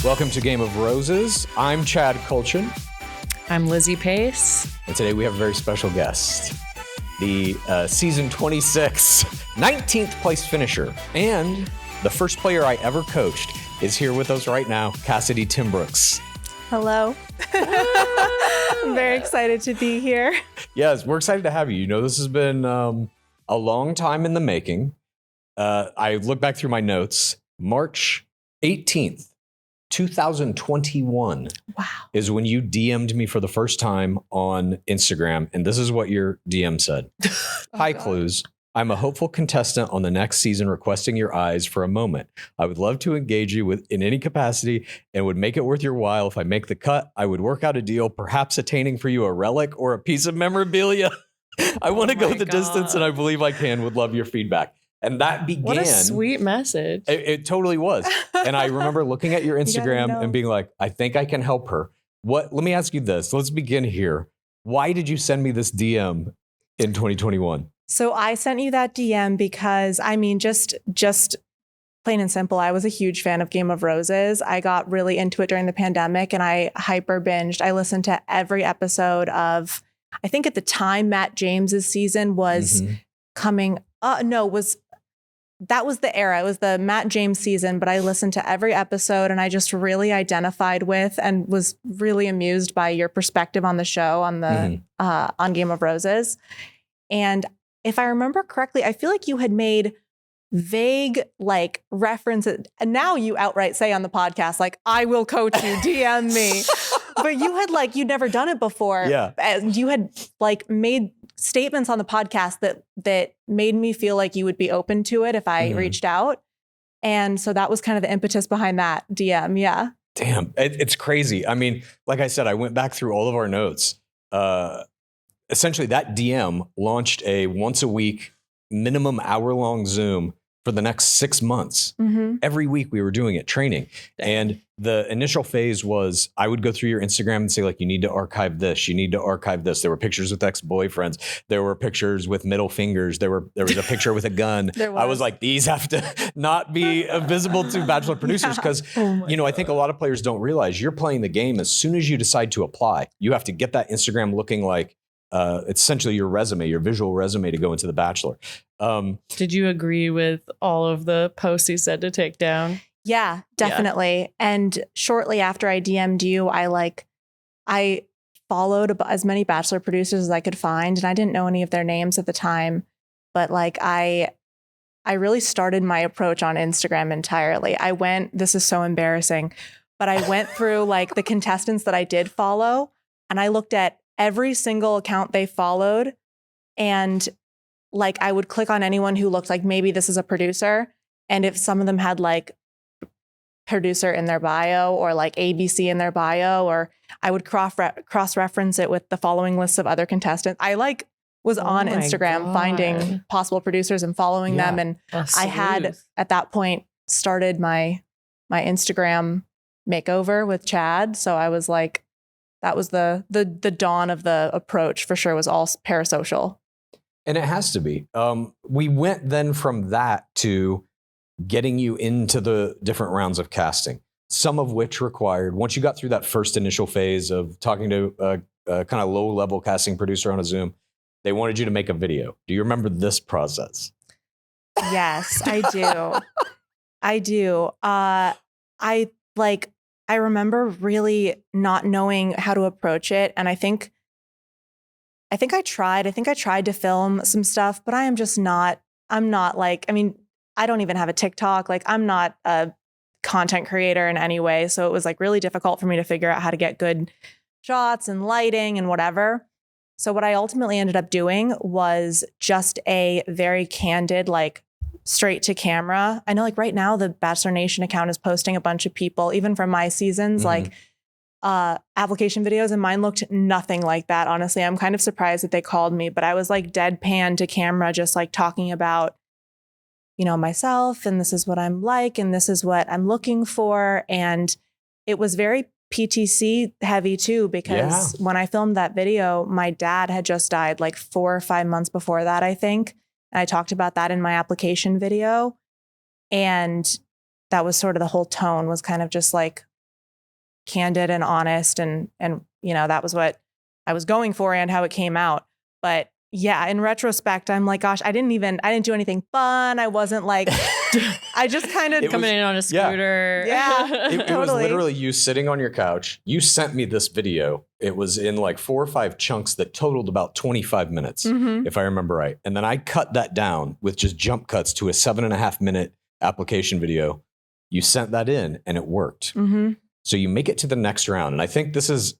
Welcome to Game of Roses. I'm Chad Colchin. I'm Lizzie Pace. And today we have a very special guest. The season 26, 19th place finisher, and the first player I ever coached is here with us right now, Cassidy Timbrooks. Hello. I'm very excited to be here. Yes, we're excited to have you. You know, this has been a long time in the making. I look back through my notes. March 18th, 2021 is when you DM'd me for the first time on Instagram. And this is what your DM said. Hi, Clues. I'm a hopeful contestant on the next season requesting your eyes for a moment. I would love to engage you in any capacity and would make it worth your while. If I make the cut, I would work out a deal, perhaps attaining for you a relic or a piece of memorabilia. I want to go the distance and I believe I can. Would love your feedback. And that began. What a sweet message. It totally was. And I remember looking at your Instagram and being like, I think I can help her. Let me ask you this. Let's begin here. Why did you send me this DM in 2021? So I sent you that DM because, I mean, just plain and simple, I was a huge fan of Game of Roses. I got really into it during the pandemic and I hyper binged. I listened to every episode of, I think at the time, Matt James's season was coming. That was the era. It was the Matt James season, but I listened to every episode and I just really identified with and was really amused by your perspective on the show, on the on Game of Roses. And if I remember correctly, I feel like you had made vague like references, and now you outright say on the podcast, like, I will coach you, DM me. But you had you'd never done it before. Yeah. And you had made statements on the podcast that made me feel like you would be open to it if I reached out. And so that was kind of the impetus behind that DM. Yeah. Damn, it's crazy. I mean, like I said, I went back through all of our notes. Essentially, that DM launched a once a week, minimum hour-long Zoom for the next 6 months. Every week we were doing it, training. And the initial phase was I would go through your Instagram and say, like, you need to archive this. You need to archive this. There were pictures with ex-boyfriends. There were pictures with middle fingers. There was a picture with a gun. I was like, these have to not be visible to Bachelor producers because, I think a lot of players don't realize you're playing the game as soon as you decide to apply. You have to get that Instagram looking like it's essentially your resume, your visual resume to go into The Bachelor. Did you agree with all of the posts he said to take down? Yeah, definitely. Yeah. And shortly after I DM'd you, I followed as many Bachelor producers as I could find, and I didn't know any of their names at the time. But I really started my approach on Instagram entirely. This is so embarrassing, but I went through the contestants that I did follow, and I looked at every single account they followed, and I would click on anyone who looked like maybe this is a producer, and if some of them had producer in their bio or ABC in their bio, or I would cross-reference it with the following lists of other contestants. I was on Instagram finding possible producers and following them, and I had at that point started my Instagram makeover with Chad. So I was like, that was the dawn of the approach for sure, was all parasocial. And it has to be. We went then from that to getting you into the different rounds of casting, some of which required, once you got through that first initial phase of talking to a kind of low-level casting producer on a Zoom, they wanted you to make a video. Do you remember this process? Yes, I do. I do. I remember really not knowing how to approach it. And I think I tried to film some stuff, but I'm not I don't even have a TikTok. I'm not a content creator in any way. So it was really difficult for me to figure out how to get good shots and lighting and whatever. So what I ultimately ended up doing was just a very candid, straight to camera. I know right now the Bachelor Nation account is posting a bunch of people, even from my seasons, application videos, and mine looked nothing like that. Honestly, I'm kind of surprised that they called me, but I was deadpan to camera, just talking about, myself, and this is what I'm like, and this is what I'm looking for. And it was very PTC heavy too, because when I filmed that video, my dad had just died 4 or 5 months before that, I think. And I talked about that in my application video. And that was sort of the whole tone, was kind of just candid and honest, and that was what I was going for and how it came out. But yeah, in retrospect, I'm like, gosh, I didn't do anything fun. I wasn't like, I just kind of coming in on a scooter. Yeah. It was Totally. literally you sitting on your couch. You sent me this video. It was in like 4 or 5 chunks that totaled about 25 minutes, if I remember right. And then I cut that down with just jump cuts to a 7.5 minute application video. You sent that in and it worked. So you make it to the next round. And I think this is,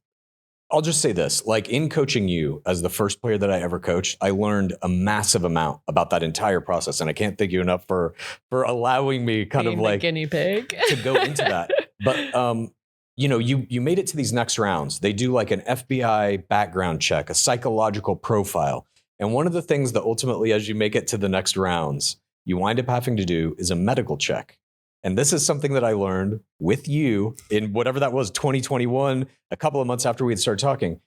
I'll just say this, like in coaching you as the first player that I ever coached, I learned a massive amount about that entire process. And I can't thank you enough for allowing me kind Being of the like guinea pig to go into that. But, you made it to these next rounds. They do like an FBI background check, a psychological profile. And one of the things that ultimately, as you make it to the next rounds, you wind up having to do is a medical check. And this is something that I learned with you in whatever that was, 2021, a couple of months after we had started talking.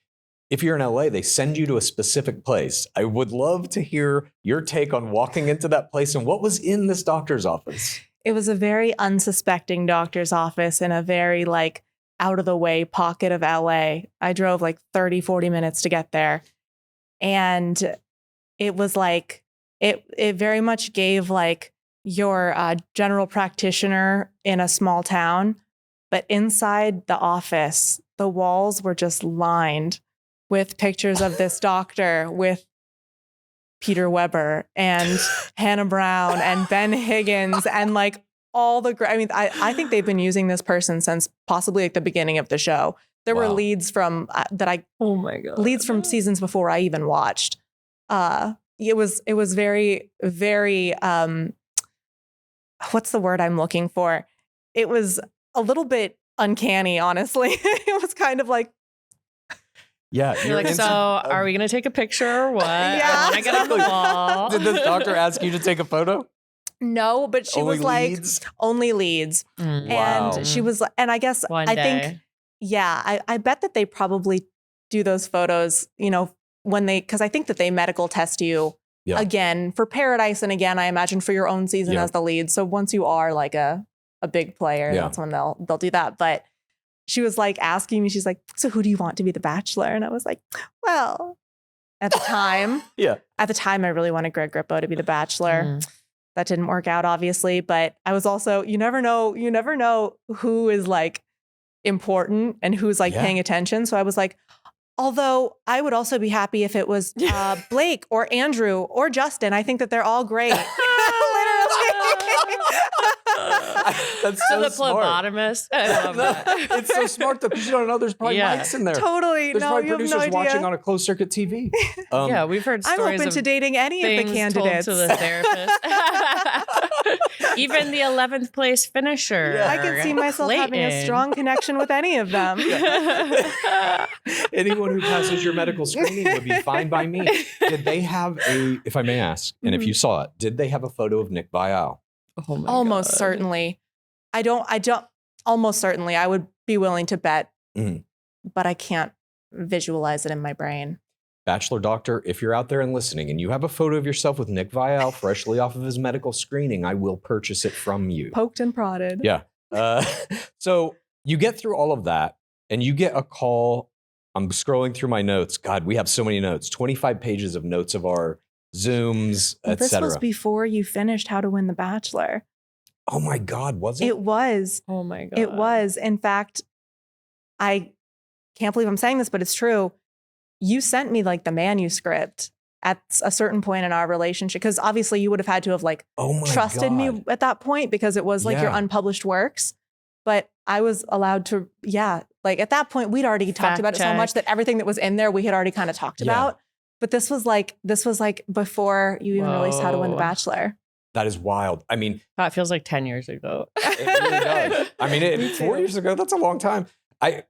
If you're in LA, they send you to a specific place. I would love to hear your take on walking into that place and what was in this doctor's office. It was a very unsuspecting doctor's office in a very like out of the way pocket of LA. I drove like 30, 40 minutes to get there. And it was like, it very much gave like your general practitioner in a small town, but inside the office, the walls were just lined with pictures of this doctor with Peter Weber and Hannah Brown and Ben Higgins and like all the I think they've been using this person since possibly like the beginning of the show. There were leads from oh my God, leads from seasons before I even watched. It was very, very what's the word I'm looking for? It was a little bit uncanny, honestly. It was kind of like, yeah, you're like, so are we going to take a picture or what? Yeah. I want to get on the wall. Did this doctor ask you to take a photo? no, but she Only was like, leads? only leads. Wow. And she was, and I guess, One I day. think, yeah, I bet that they probably do those photos, when because I think that they medical test you again for Paradise. And again, I imagine for your own season as the lead. So once you are like a big player, that's when they'll do that. But she was like asking me, she's like, so who do you want to be the Bachelor? And I was like, well, at the time, I really wanted Greg Grippo to be the Bachelor. That didn't work out, obviously. But I was also, you never know who is like important and who's like paying attention. So I was like, although I would also be happy if it was Blake or Andrew or Justin. I think that they're all great. That's so the smart. phlebotomist. I love that. It's so smart though, because you don't know there's probably mics in there. Totally. There's probably you have no producers idea. watching on a closed circuit TV. Yeah, we've heard I'm stories open of to dating any of the things candidates. told to the therapist. Even the 11th place finisher. I could see myself having a Clayton. strong connection with any of them. Anyone who passes your medical screening would be fine by me. Did they have if I may ask, and if you saw it, did they have a photo of Nick Vial? Oh my Almost God. certainly. I don't, almost certainly. I would be willing to bet, but I can't visualize it in my brain. Bachelor Doctor, if you're out there and listening and you have a photo of yourself with Nick Vial freshly off of his medical screening, I will purchase it from you. Poked and prodded. Yeah. So you get through all of that and you get a call. I'm scrolling through my notes. God, we have so many notes, 25 pages of notes of our Zooms, Well, this etc. was before you finished How to Win the Bachelor. Oh my God, was it? It was. Oh my God. It was. In fact, I can't believe I'm saying this, but it's true. You sent me like the manuscript at a certain point in our relationship, because obviously you would have had to have like trusted me at that point because it was like your unpublished works. But I was allowed to, like at that point we'd already talked about it so much that everything that was in there we had already kind of talked about. But this was like before you even released How to Win the Bachelor. That is wild. I mean, it feels like 10 years ago. it really does. I mean, 4 years ago, that's a long time.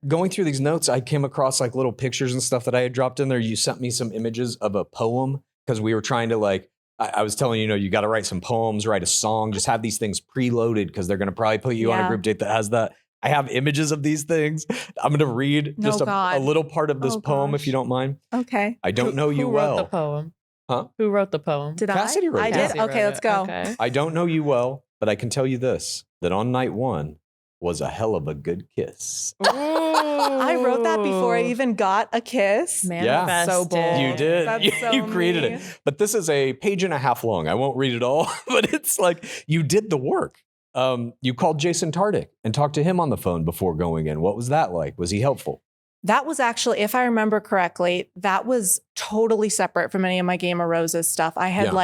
Going through these notes, I came across like little pictures and stuff that I had dropped in there. You sent me some images of a poem because we were trying to I was telling you got to write some poems, write a song, just have these things preloaded because they're going to probably put you on a group date that has that. I have images of these things. I'm going to read just a little part of this poem, if you don't mind. Okay. I don't know you Who well. wrote the poem? Huh? Who wrote the poem? Did Cassidy wrote I it. did? Cassidy Okay, wrote let's it. go. Okay. I don't know you well, but I can tell you this, that on night one, was a hell of a good kiss. I wrote that before I even got a kiss. Manifested. So bold. You did. That's so You created me. it. But this is a page and a half long. I won't read it all, but it's like you did the work. You called Jason Tardik and talked to him on the phone before going in. What was that like? Was he helpful? That was actually, if I remember correctly, that was totally separate from any of my Game of Roses stuff. I had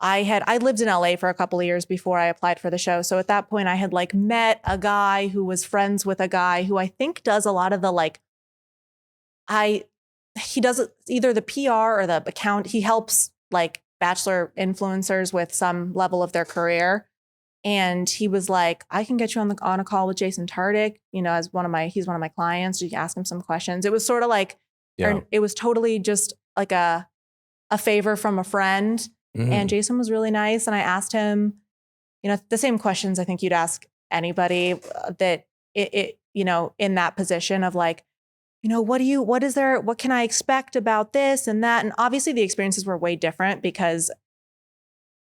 I lived in LA for a couple of years before I applied for the show. So at that point I had like met a guy who was friends with a guy who I think does a lot of the he does either the PR or the account. He helps like Bachelor influencers with some level of their career. And he was like, I can get you on a call with Jason Tardik, as he's one of my clients. You can ask him some questions. It was sort of like, it was totally just like a favor from a friend. Mm-hmm. And Jason was really nice. And I asked him, the same questions I think you'd ask anybody that in that position of like, what can I expect about this and that? And obviously the experiences were way different because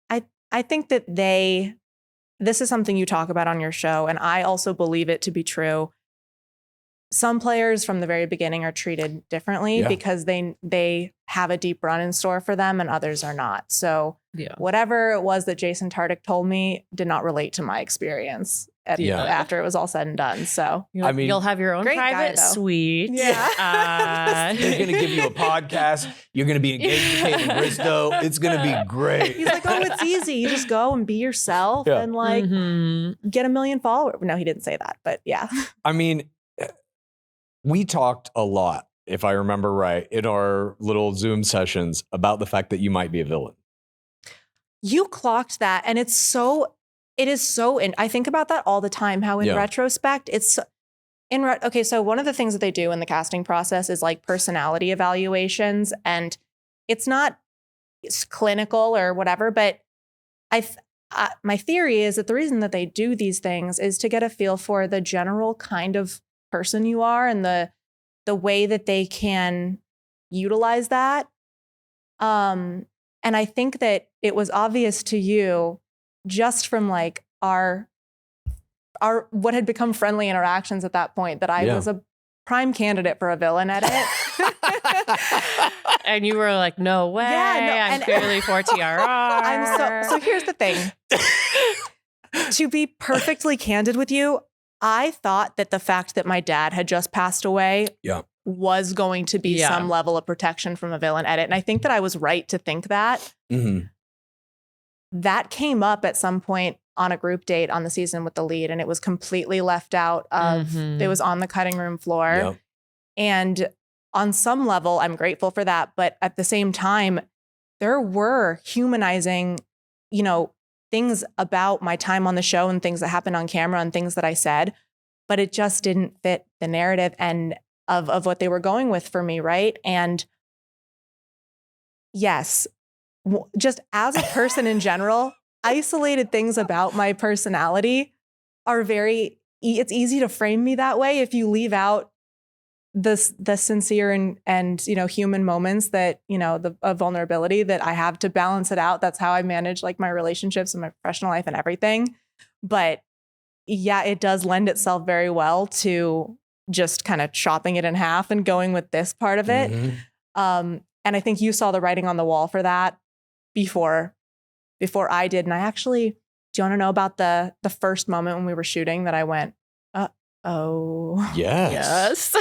I think that this is something you talk about on your show. And I also believe it to be true. Some players from the very beginning are treated differently because they have a deep run in store for them and others are not. So whatever it was that Jason Tardik told me did not relate to my experience after it was all said and done. So you'll have your own private suite. Yeah. They're going to give you a podcast. You're going to be engaged with Kaitlyn Bristowe. It's going to be great. He's like, it's easy. You just go and be yourself and like get 1 million followers. No, he didn't say that, but yeah. We talked a lot, if I remember right, in our little Zoom sessions about the fact that you might be a villain. You clocked that. And it is so, and I think about that all the time, how in retrospect, okay, so one of the things that they do in the casting process is like personality evaluations. And it's clinical or whatever, but my theory is that the reason that they do these things is to get a feel for the general kind of person you are and the way that they can utilize that. And I think that it was obvious to you just from like our what had become friendly interactions at that point that I was a prime candidate for a villain edit. And you were like, no way. I'm clearly for TRR. So here's the thing. To be perfectly candid with you, I thought that the fact that my dad had just passed away was going to be some level of protection from a villain edit. And I think that I was right to think that. Mm-hmm. That came up at some point on a group date on the season with the lead, and it was completely left out of, it was on the cutting room floor. Yep. And on some level, I'm grateful for that. But at the same time, there were humanizing, things about my time on the show and things that happened on camera and things that I said, but it just didn't fit the narrative and of what they were going with for me, right? And yes, just as a person in general, isolated things about my personality are it's easy to frame me that way if you leave out the sincere and human moments that, the vulnerability that I have to balance it out. That's how I manage like my relationships and my professional life and everything. But yeah, it does lend itself very well to just kind of chopping it in half and going with this part of it. Mm-hmm. And I think you saw the writing on the wall for that before I did. And do you want to know about the first moment when we were shooting that I went, oh, yes.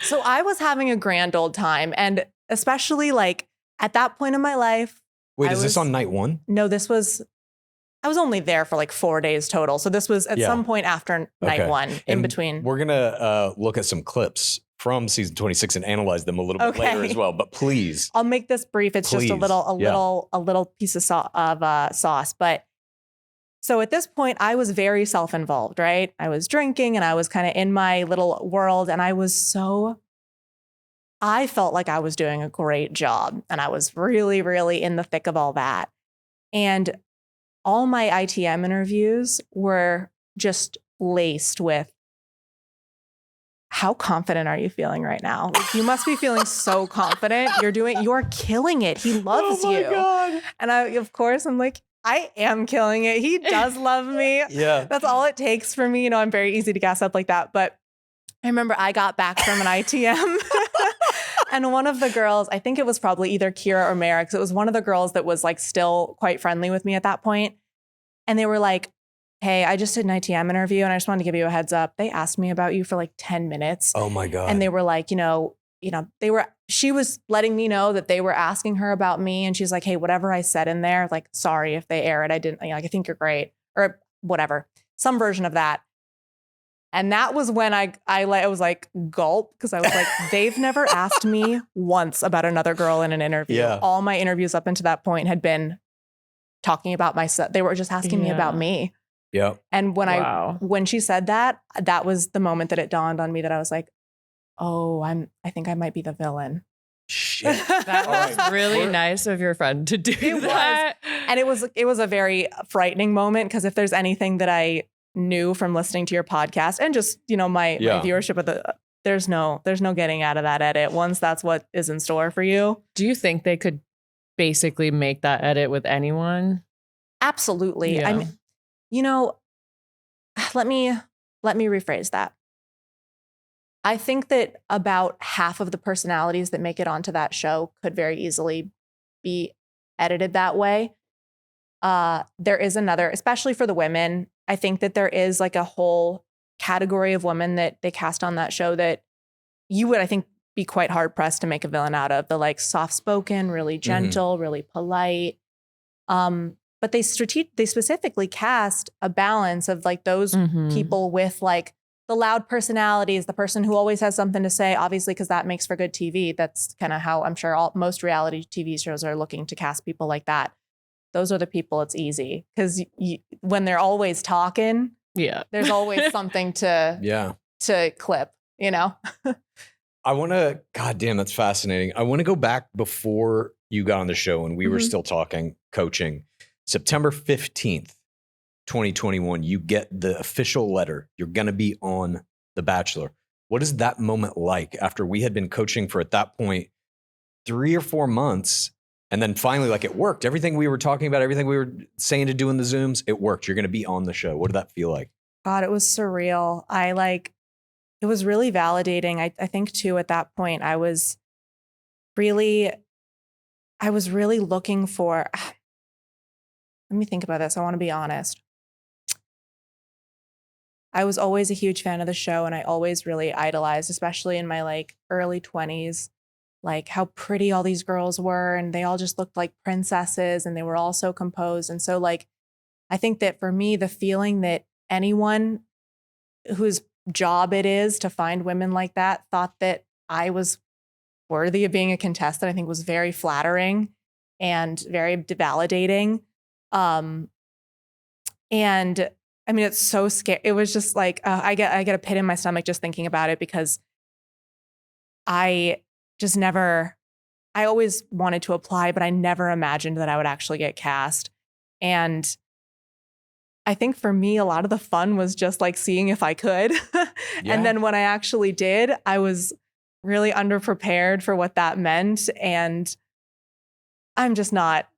So I was having a grand old time. And especially like at that point in my life. Wait, is this on night one? No, I was only there for like 4 days total. So this was at some point after night one in between. We're going to look at some clips from season 26 and analyze them a little bit later as well. But please. I'll make this brief. It's just a little piece of sauce. But so at this point, I was very self-involved, right? I was drinking and I was kind of in my little world. And I felt like I was doing a great job. And I was really, really in the thick of all that. And all my ITM interviews were just laced with, how confident are you feeling right now? Like, you must be feeling so confident. You're killing it. He loves you. God. And I'm like, I am killing it. He does love me. Yeah. That's all it takes for me. You know, I'm very easy to gas up like that. But I remember I got back from an ITM and one of the girls, I think it was probably either Kira or Mara, because it was one of the girls that was like still quite friendly with me at that point. And they were like, hey, I just did an ITM interview and I just wanted to give you a heads up. They asked me about you for like 10 minutes. Oh my God. And they were like, she was letting me know that they were asking her about me. And she's like, hey, whatever I said in there, like, sorry if they air it. I didn't, I think you're great or whatever, some version of that. And that was when I was like, gulp, because I was like, they've never asked me once about another girl in an interview. Yeah. All my interviews up until that point had been talking about myself. They were just asking me about me. Yeah. And when she said that, that was the moment that it dawned on me that I was like, oh, I think I might be the villain. Shit. That was right. really nice of your friend to do It that. And it was a very frightening moment, because if there's anything that I knew from listening to your podcast and just, my viewership of there's no getting out of that edit once that's what is in store for you. Do you think they could basically make that edit with anyone? Absolutely. Yeah. I mean, let me rephrase that. I think that about half of the personalities that make it onto that show could very easily be edited that way. There is another, especially for the women, I think that there is like a whole category of women that they cast on that show that you would, I think, be quite hard pressed to make a villain out of. The like soft-spoken, really gentle, really polite. But they specifically cast a balance of like those people with like the loud personalities, the person who always has something to say, obviously, because that makes for good TV. That's kind of how I'm sure most reality TV shows are looking to cast people like that. Those are the people it's easy, because when they're always talking, there's always something to clip, I want to, God damn, that's fascinating. I want to go back before you got on the show and we were still talking coaching. September 15th, 2021, you get the official letter. You're going to be on The Bachelor. What is that moment like after we had been coaching for, at that point, 3 or 4 months? And then finally, like, it worked. Everything we were talking about, everything we were saying to do in the Zooms, it worked. You're going to be on the show. What did that feel like? God, it was surreal. It was really validating. I think too, at that point, I was really looking for, let me think about this. I want to be honest. I was always a huge fan of the show, and I always really idolized, especially in my like early 20s, like how pretty all these girls were, and they all just looked like princesses, and they were all so composed. And so like, I think that for me, the feeling that anyone whose job it is to find women like that thought that I was worthy of being a contestant, I think was very flattering and very validating. And I mean, it's so scary. It was just like, I get a pit in my stomach just thinking about it, because I always wanted to apply, but I never imagined that I would actually get cast. And I think for me, a lot of the fun was just like seeing if I could. And then when I actually did, I was really underprepared for what that meant. And I'm just not,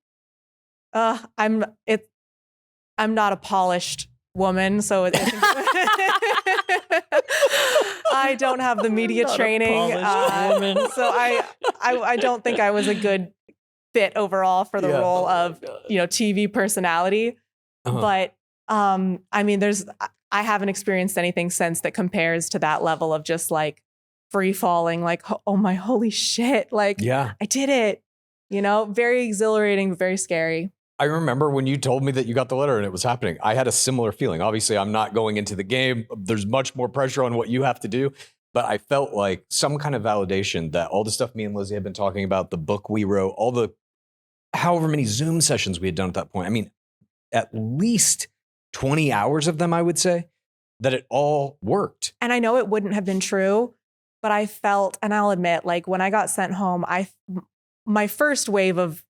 I'm not a polished woman. So I don't have the media training. So I don't think I was a good fit overall for the role of, TV personality. But I mean, I haven't experienced anything since that compares to that level of just like free falling, like, oh my, holy shit. Like, I did it, very exhilarating, but very scary. I remember when you told me that you got the letter and it was happening, I had a similar feeling. Obviously, I'm not going into the game. There's much more pressure on what you have to do. But I felt like some kind of validation that all the stuff me and Lizzie had been talking about, the book we wrote, all the however many Zoom sessions we had done at that point. I mean, at least 20 hours of them, I would say, that it all worked. And I know it wouldn't have been true, but I felt, and I'll admit, like when I got sent home, my first wave of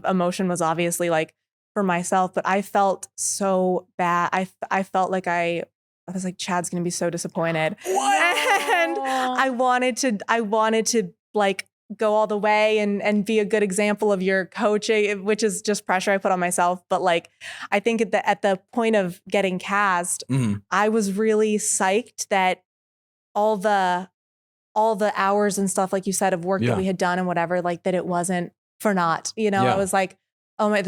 emotion was obviously like for myself, but I felt so bad. I felt like I was like, Chad's going to be so disappointed. What? And I wanted to like go all the way and be a good example of your coaching, which is just pressure I put on myself. But like, I think at the point of getting cast, I was really psyched that all the hours and stuff, like you said, of work that we had done and whatever, like that it wasn't for naught. You know, I was like, oh my,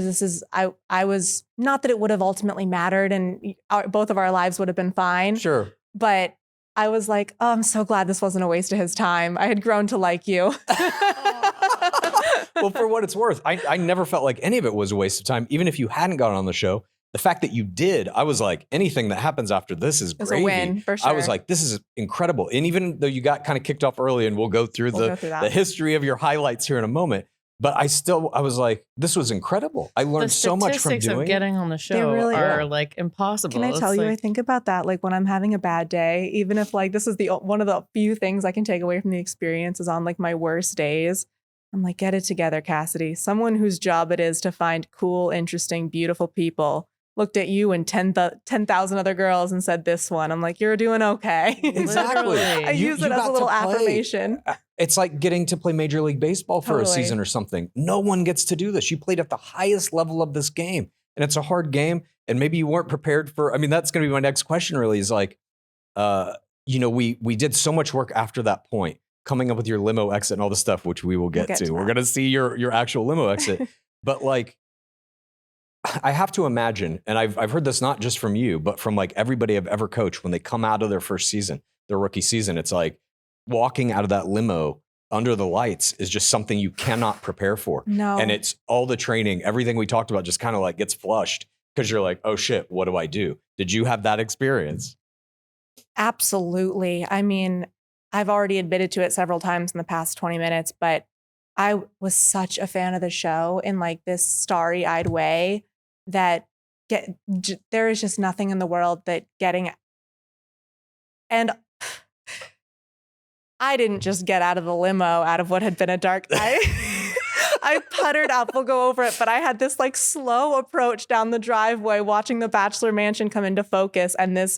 I was, not that it would have ultimately mattered and both of our lives would have been fine. Sure. But I was like, oh, I'm so glad this wasn't a waste of his time. I had grown to like you. Well, for what it's worth, I never felt like any of it was a waste of time. Even if you hadn't gotten on the show, the fact that you did, I was like, anything that happens after this is It's gravy. a win, for sure. I was like, this is incredible. And even though you got kind of kicked off early, and we'll go through the history of your highlights here in a moment, but I was like, this was incredible. I learned so much from doing of getting on the show really are like impossible. Can I tell you, I think about that, like when I'm having a bad day, even if like this is one of the few things I can take away from the experience is on like my worst days, I'm like, get it together, Cassidy. Someone whose job it is to find cool, interesting, beautiful people looked at you and 10,000 other girls and said this one. I'm like, you're doing okay. Exactly. I use it as a little affirmation. It's like getting to play Major League Baseball for a season or something. No one gets to do this. You played at the highest level of this game, and it's a hard game. And maybe you weren't prepared for, I mean, that's going to be my next question really is like, you know, we did so much work after that point, coming up with your limo exit and all the stuff, which we will get to. We're going to see your actual limo exit. But like, I have to imagine, and I've heard this not just from you, but from like everybody I've ever coached when they come out of their first season, their rookie season, it's like walking out of that limo under the lights is just something you cannot prepare for. No. And it's all the training, everything we talked about just kind of like gets flushed because you're like, oh shit, what do I do? Did you have that experience? Absolutely. I mean, I've already admitted to it several times in the past 20 minutes, but I was such a fan of the show in like this starry-eyed way that there is just nothing in the world that getting, and I didn't just get out of the limo out of what had been a dark, I puttered up, we'll go over it, but I had this like slow approach down the driveway watching the Bachelor mansion come into focus and this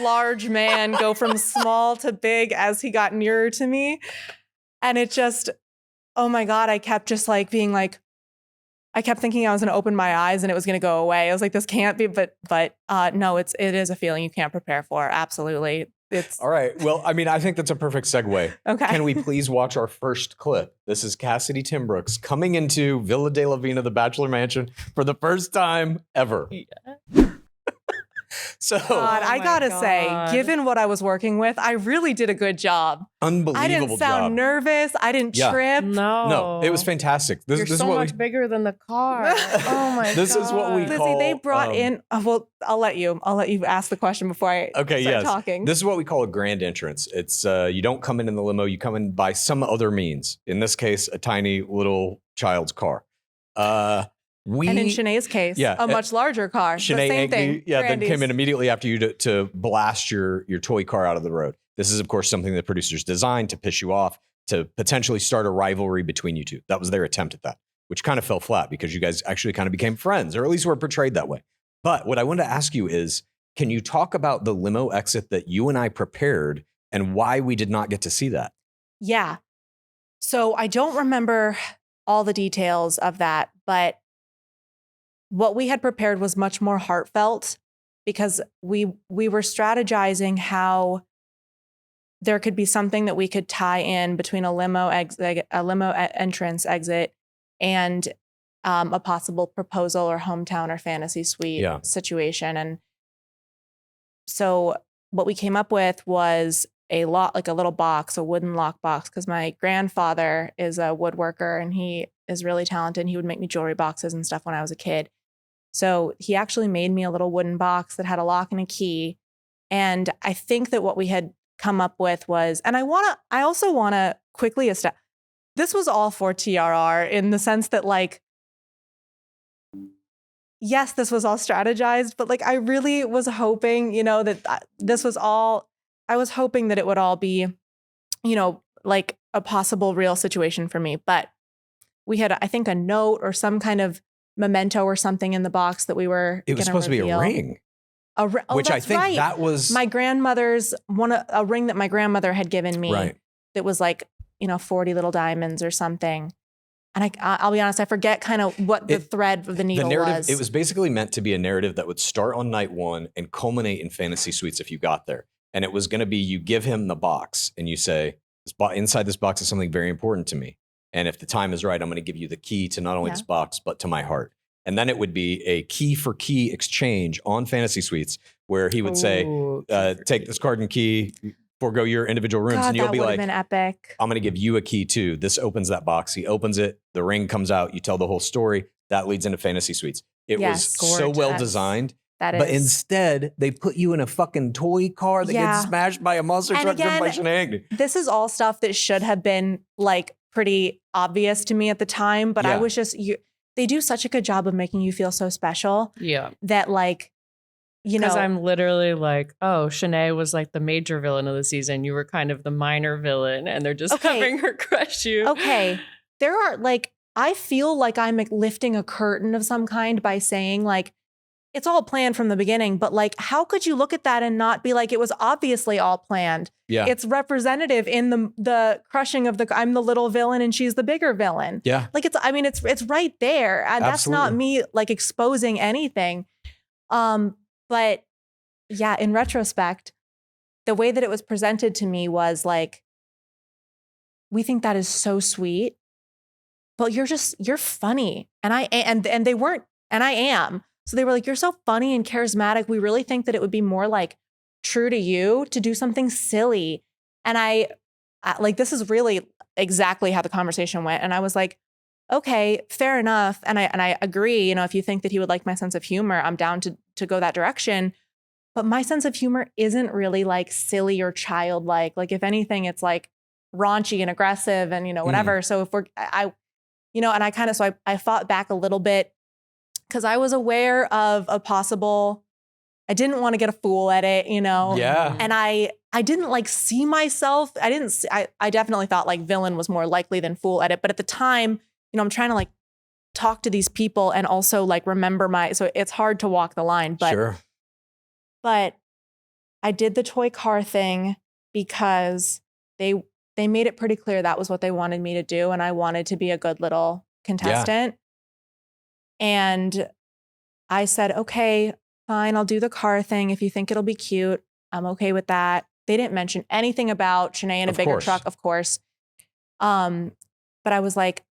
large man go from small to big as he got nearer to me. And it just, oh my God, I kept just like being like, I kept thinking I was going to open my eyes and it was going to go away. I was like, this can't be, but no, it is a feeling you can't prepare for. Absolutely. It's all right. Well, I mean, I think that's a perfect segue. Okay. Can we please watch our first clip? This is Cassidy Timbrooks coming into Villa de la Vina, the Bachelor Mansion, for the first time ever. Yeah. So, God, I gotta say, given what I was working with, I really did a good job. Unbelievable I didn't sound nervous. I didn't trip. No, it was fantastic. You're so much bigger than the car. Oh my God. This is what we Lizzie, call. they brought in. Well, I'll let you ask the question before I start talking. This is what we call a grand entrance. It's you don't come in the limo. You come in by some other means. In this case, a tiny little child's car. And in Shanae's case, a much larger car. Shanae same thing. then came in immediately after you to blast your toy car out of the road. This is, of course, something the producers designed to piss you off, to potentially start a rivalry between you two. That was their attempt at that, which kind of fell flat because you guys actually kind of became friends, or at least were portrayed that way. But what I wanted to ask you is, can you talk about the limo exit that you and I prepared and why we did not get to see that? Yeah. So I don't remember all the details of that, but what we had prepared was much more heartfelt because we were strategizing how there could be something that we could tie in between a limo entrance exit and a possible proposal or hometown or fantasy suite situation. And so what we came up with was a little box, a wooden lock box, because my grandfather is a woodworker and he is really talented. And he would make me jewelry boxes and stuff when I was a kid. So he actually made me a little wooden box that had a lock and a key. And I think that what we had come up with was, and I also want to quickly establish, this was all for TRR in the sense that like, yes, this was all strategized, but like, I really was hoping, that this was all, I was hoping that it would all be, like a possible real situation for me. But we had, I think, a note or some kind of memento or something in the box that we were. It was supposed to be a ring. Which I think that was my grandmother's a ring that my grandmother had given me. Right. That was like 40 little diamonds or something. And I'll be honest, I forget kind of what the thread of the needle was. It was basically meant to be a narrative that would start on night one and culminate in fantasy suites if you got there. And it was going to be, you give him the box and you say, inside this box is something very important to me. And if the time is right, I'm going to give you the key to not only this box, but to my heart. And then it would be a key for key exchange on fantasy suites where he would say, take this card and key, forego your individual rooms. God, and you'll that be would like, have been epic. I'm going to give you a key too. This opens that box. He opens it. The ring comes out. You tell the whole story. That leads into fantasy suites. It was so well designed. But instead, they put you in a fucking toy car that gets smashed by a monster truck driven by Sinead. This is all stuff that should have been like pretty obvious to me at the time. But I was just, they do such a good job of making you feel so special. Yeah. That like, because I'm literally like, oh, Shanae was like the major villain of the season. You were kind of the minor villain, and they're just having her crush you. Okay. There are like, I feel like I'm like lifting a curtain of some kind by saying like, it's all planned from the beginning, but like, how could you look at that and not be like, it was obviously all planned? Yeah. It's representative in the crushing of I'm the little villain and she's the bigger villain. Yeah. Like it's right there. And that's not me like exposing anything. But yeah, in retrospect, the way that it was presented to me was like, we think that is so sweet, but you're funny. And they weren't, and I am. So they were like, you're so funny and charismatic. We really think that it would be more like true to you to do something silly. And I like, this is really exactly how the conversation went. And I was like, okay, fair enough. And I agree, if you think that he would like my sense of humor, I'm down to go that direction. But my sense of humor isn't really like silly or childlike. Like if anything, it's like raunchy and aggressive and, whatever. So if I fought back a little bit because I was aware of a possible, I didn't want to get a fool at it, Yeah. And I didn't like see myself. I definitely thought like villain was more likely than fool at it. But at the time, I'm trying to like talk to these people and also like remember so it's hard to walk the line. But, sure. But I did the toy car thing because they made it pretty clear that was what they wanted me to do. And I wanted to be a good little contestant. Yeah. And I said, okay, fine, I'll do the car thing. If you think it'll be cute, I'm okay with that. They didn't mention anything about Shanae in a bigger truck, of course. But I was like,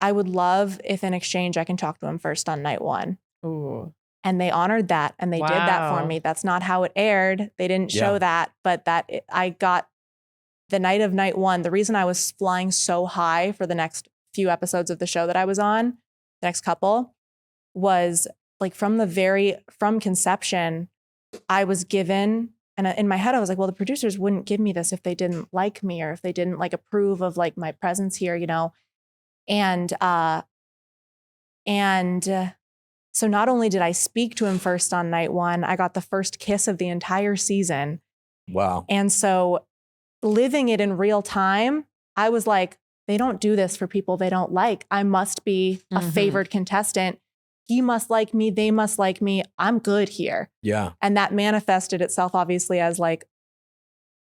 I would love if in exchange I can talk to him first on night one. Ooh. And they honored that and they did that for me. That's not how it aired. They didn't show that, but I got the night of night one. The reason I was flying so high for the next few episodes of the show that I was on, the next couple, was like from conception, I was given, and in my head, I was like, well, the producers wouldn't give me this if they didn't like me or if they didn't like approve of like my presence here, And so not only did I speak to him first on night one, I got the first kiss of the entire season. Wow. And so living it in real time, I was like, they don't do this for people they don't like. I must be a favored contestant. He must like me. They must like me. I'm good here. Yeah. And that manifested itself obviously as like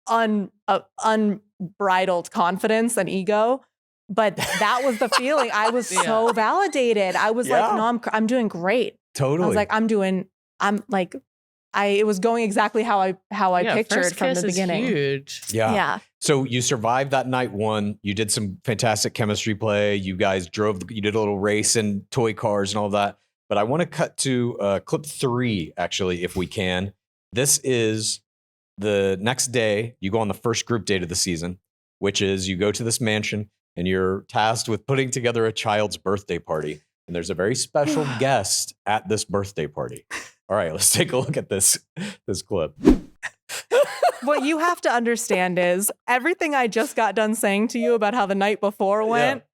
unbridled confidence and ego. But that was the feeling. I was so validated. I was like, no, I'm doing great. Totally. I was like, it was going exactly how I pictured from the beginning. Is huge. Yeah. So you survived that night one. You did some fantastic chemistry play. You guys you did a little race in toy cars and all of that. But I want to cut to clip 3, actually, if we can. This is the next day. You go on the first group date of the season, which is you go to this mansion and you're tasked with putting together a child's birthday party. And there's a very special guest at this birthday party. All right, let's take a look at this clip. What you have to understand is everything I just got done saying to you about how the night before went.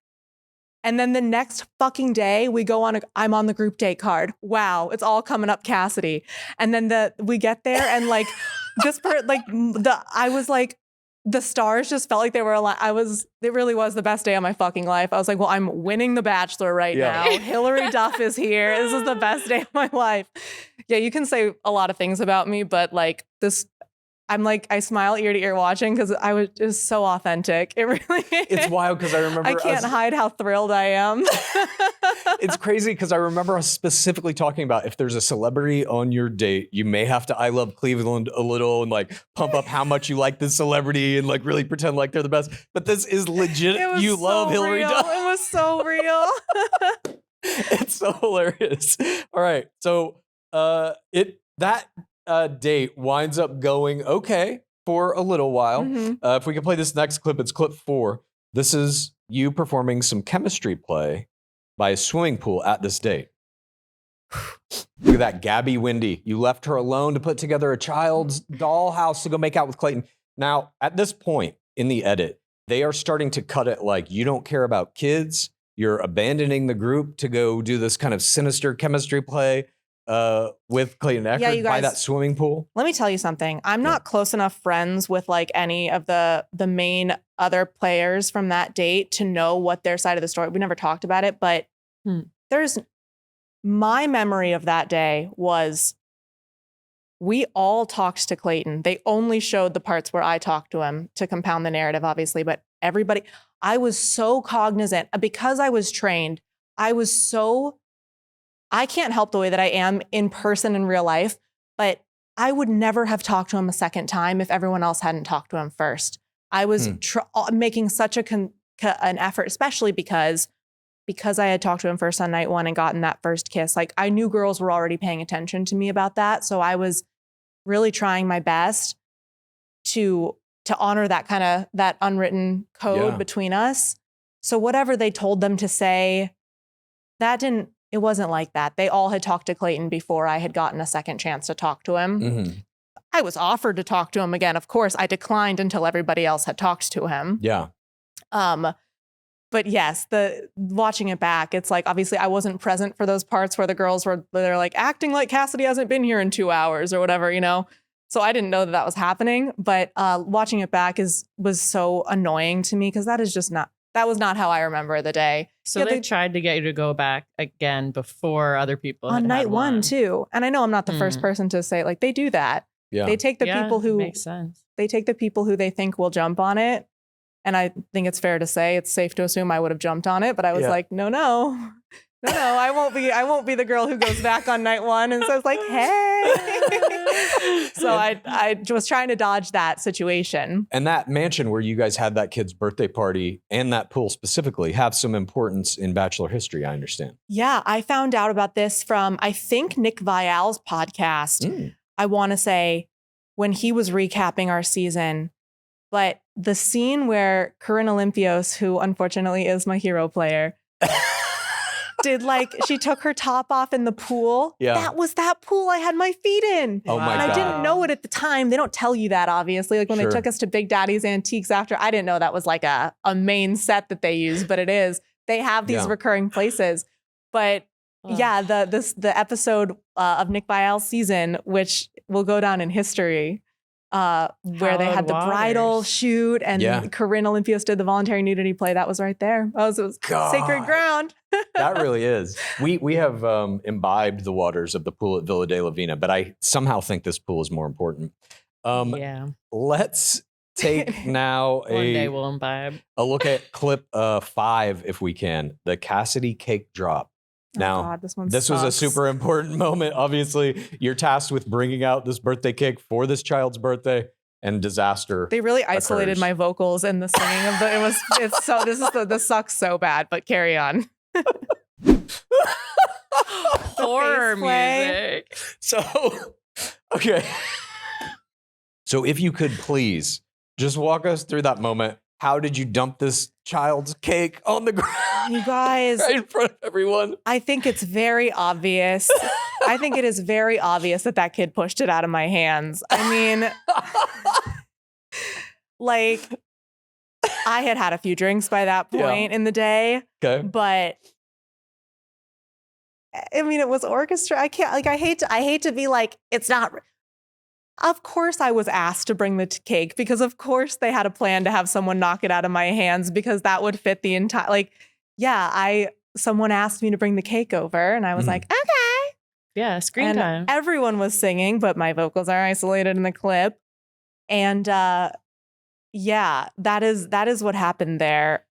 And then the next fucking day we go I'm on the group date card. Wow. It's all coming up Cassidy. And then we get there and like I was like, the stars just felt like they were aligned. It really was the best day of my fucking life. I was like, well, I'm winning The Bachelor right now. Hilary Duff is here. This is the best day of my life. Yeah, you can say a lot of things about me, but like this, I'm like, I smile ear to ear watching because it was so authentic. It really It's wild because I remember I can't hide how thrilled I am. It's crazy because I remember us specifically talking about if there's a celebrity on your date, you may have to I love Cleveland a little and like pump up how much you like this celebrity and like really pretend like they're the best. But this is legit. You love Hilary Duff. It was so real. It's so hilarious. All right. So that date winds up going okay for a little while. Mm-hmm. If we can play this next clip, it's clip 4. This is you performing some chemistry play by a swimming pool at this date. Look at that, Gabby Windy. You left her alone to put together a child's dollhouse to go make out with Clayton. Now, at this point in the edit, they are starting to cut it like you don't care about kids. You're abandoning the group to go do this kind of sinister chemistry play with Clayton Echard you by guys, that swimming pool. Let me tell you something. I'm not close enough friends with like any of the main other players from that date to know what their side of the story. We never talked about it, but there's my memory of that day was we all talked to Clayton. They only showed the parts where I talked to him to compound the narrative, obviously, but everybody, I was so cognizant because I was trained. I can't help the way that I am in person in real life, but I would never have talked to him a second time if everyone else hadn't talked to him first. I was making such an effort, especially because I had talked to him first on night 1 and gotten that first kiss. Like I knew girls were already paying attention to me about that. So I was really trying my best to honor that unwritten code between us. So whatever they told them to say, it wasn't like that. They all had talked to Clayton before I had gotten a second chance to talk to him. Mm-hmm. I was offered to talk to him again. Of course, I declined until everybody else had talked to him. Yeah. But yes, watching it back, it's like, obviously I wasn't present for those parts where they're like acting like Cassidy hasn't been here in 2 hours or whatever, you know? So I didn't know that was happening, but watching it back was so annoying to me because that was not how I remember the day. So they tried to get you to go back again before other people on night 1 too. And I know I'm not the first person to say like they do that. Yeah. They take the people who makes sense. They take the people who they think will jump on it. And I think it's fair to say, it's safe to assume I would have jumped on it, but I was like, no, I won't be the girl who goes back on night 1 and says like, hey. So I was trying to dodge that situation. And that mansion where you guys had that kid's birthday party and that pool specifically have some importance in Bachelor history, I understand. Yeah, I found out about this from, I think, Nick Vial's podcast. I want to say when he was recapping our season. But the scene where Corinne Olympios, who unfortunately is my hero player, she took her top off in the pool. Yeah. That was that pool I had my feet in. Oh my God. And I didn't know it at the time. They don't tell you that, obviously. Like when they took us to Big Daddy's Antiques after, I didn't know that was like a main set that they use, but it is. They have these recurring places. But the episode of Nick Vial's season, which will go down in history, where they had the bridal shoot and Corinne Olympios did the voluntary nudity play. That was right there. It was sacred ground. That really is. We have imbibed the waters of the pool at Villa de la Vina, but I somehow think this pool is more important. Let's take now One day we'll imbibe. A look at clip 5, if we can. The Cassidy cake drop. Now, this was a super important moment. Obviously, you're tasked with bringing out this birthday cake for this child's birthday, and disaster. They really isolated my vocals and the singing of this sucks so bad, but carry on. Horror music. So, okay. So if you could please just walk us through that moment. How did you dump this child's cake on the ground? You guys. Right in front of everyone. I think it's very obvious. I think it is very obvious that kid pushed it out of my hands. I mean, like, I had a few drinks by that point in the day. Okay. But I mean, it was orchestra. I hate to be like, it's not. Of course I was asked to bring the cake because of course they had a plan to have someone knock it out of my hands because that would fit the entire, someone asked me to bring the cake over and I was like, okay. Yeah, screen time. Everyone was singing, but my vocals are isolated in the clip. And yeah, that is what happened there.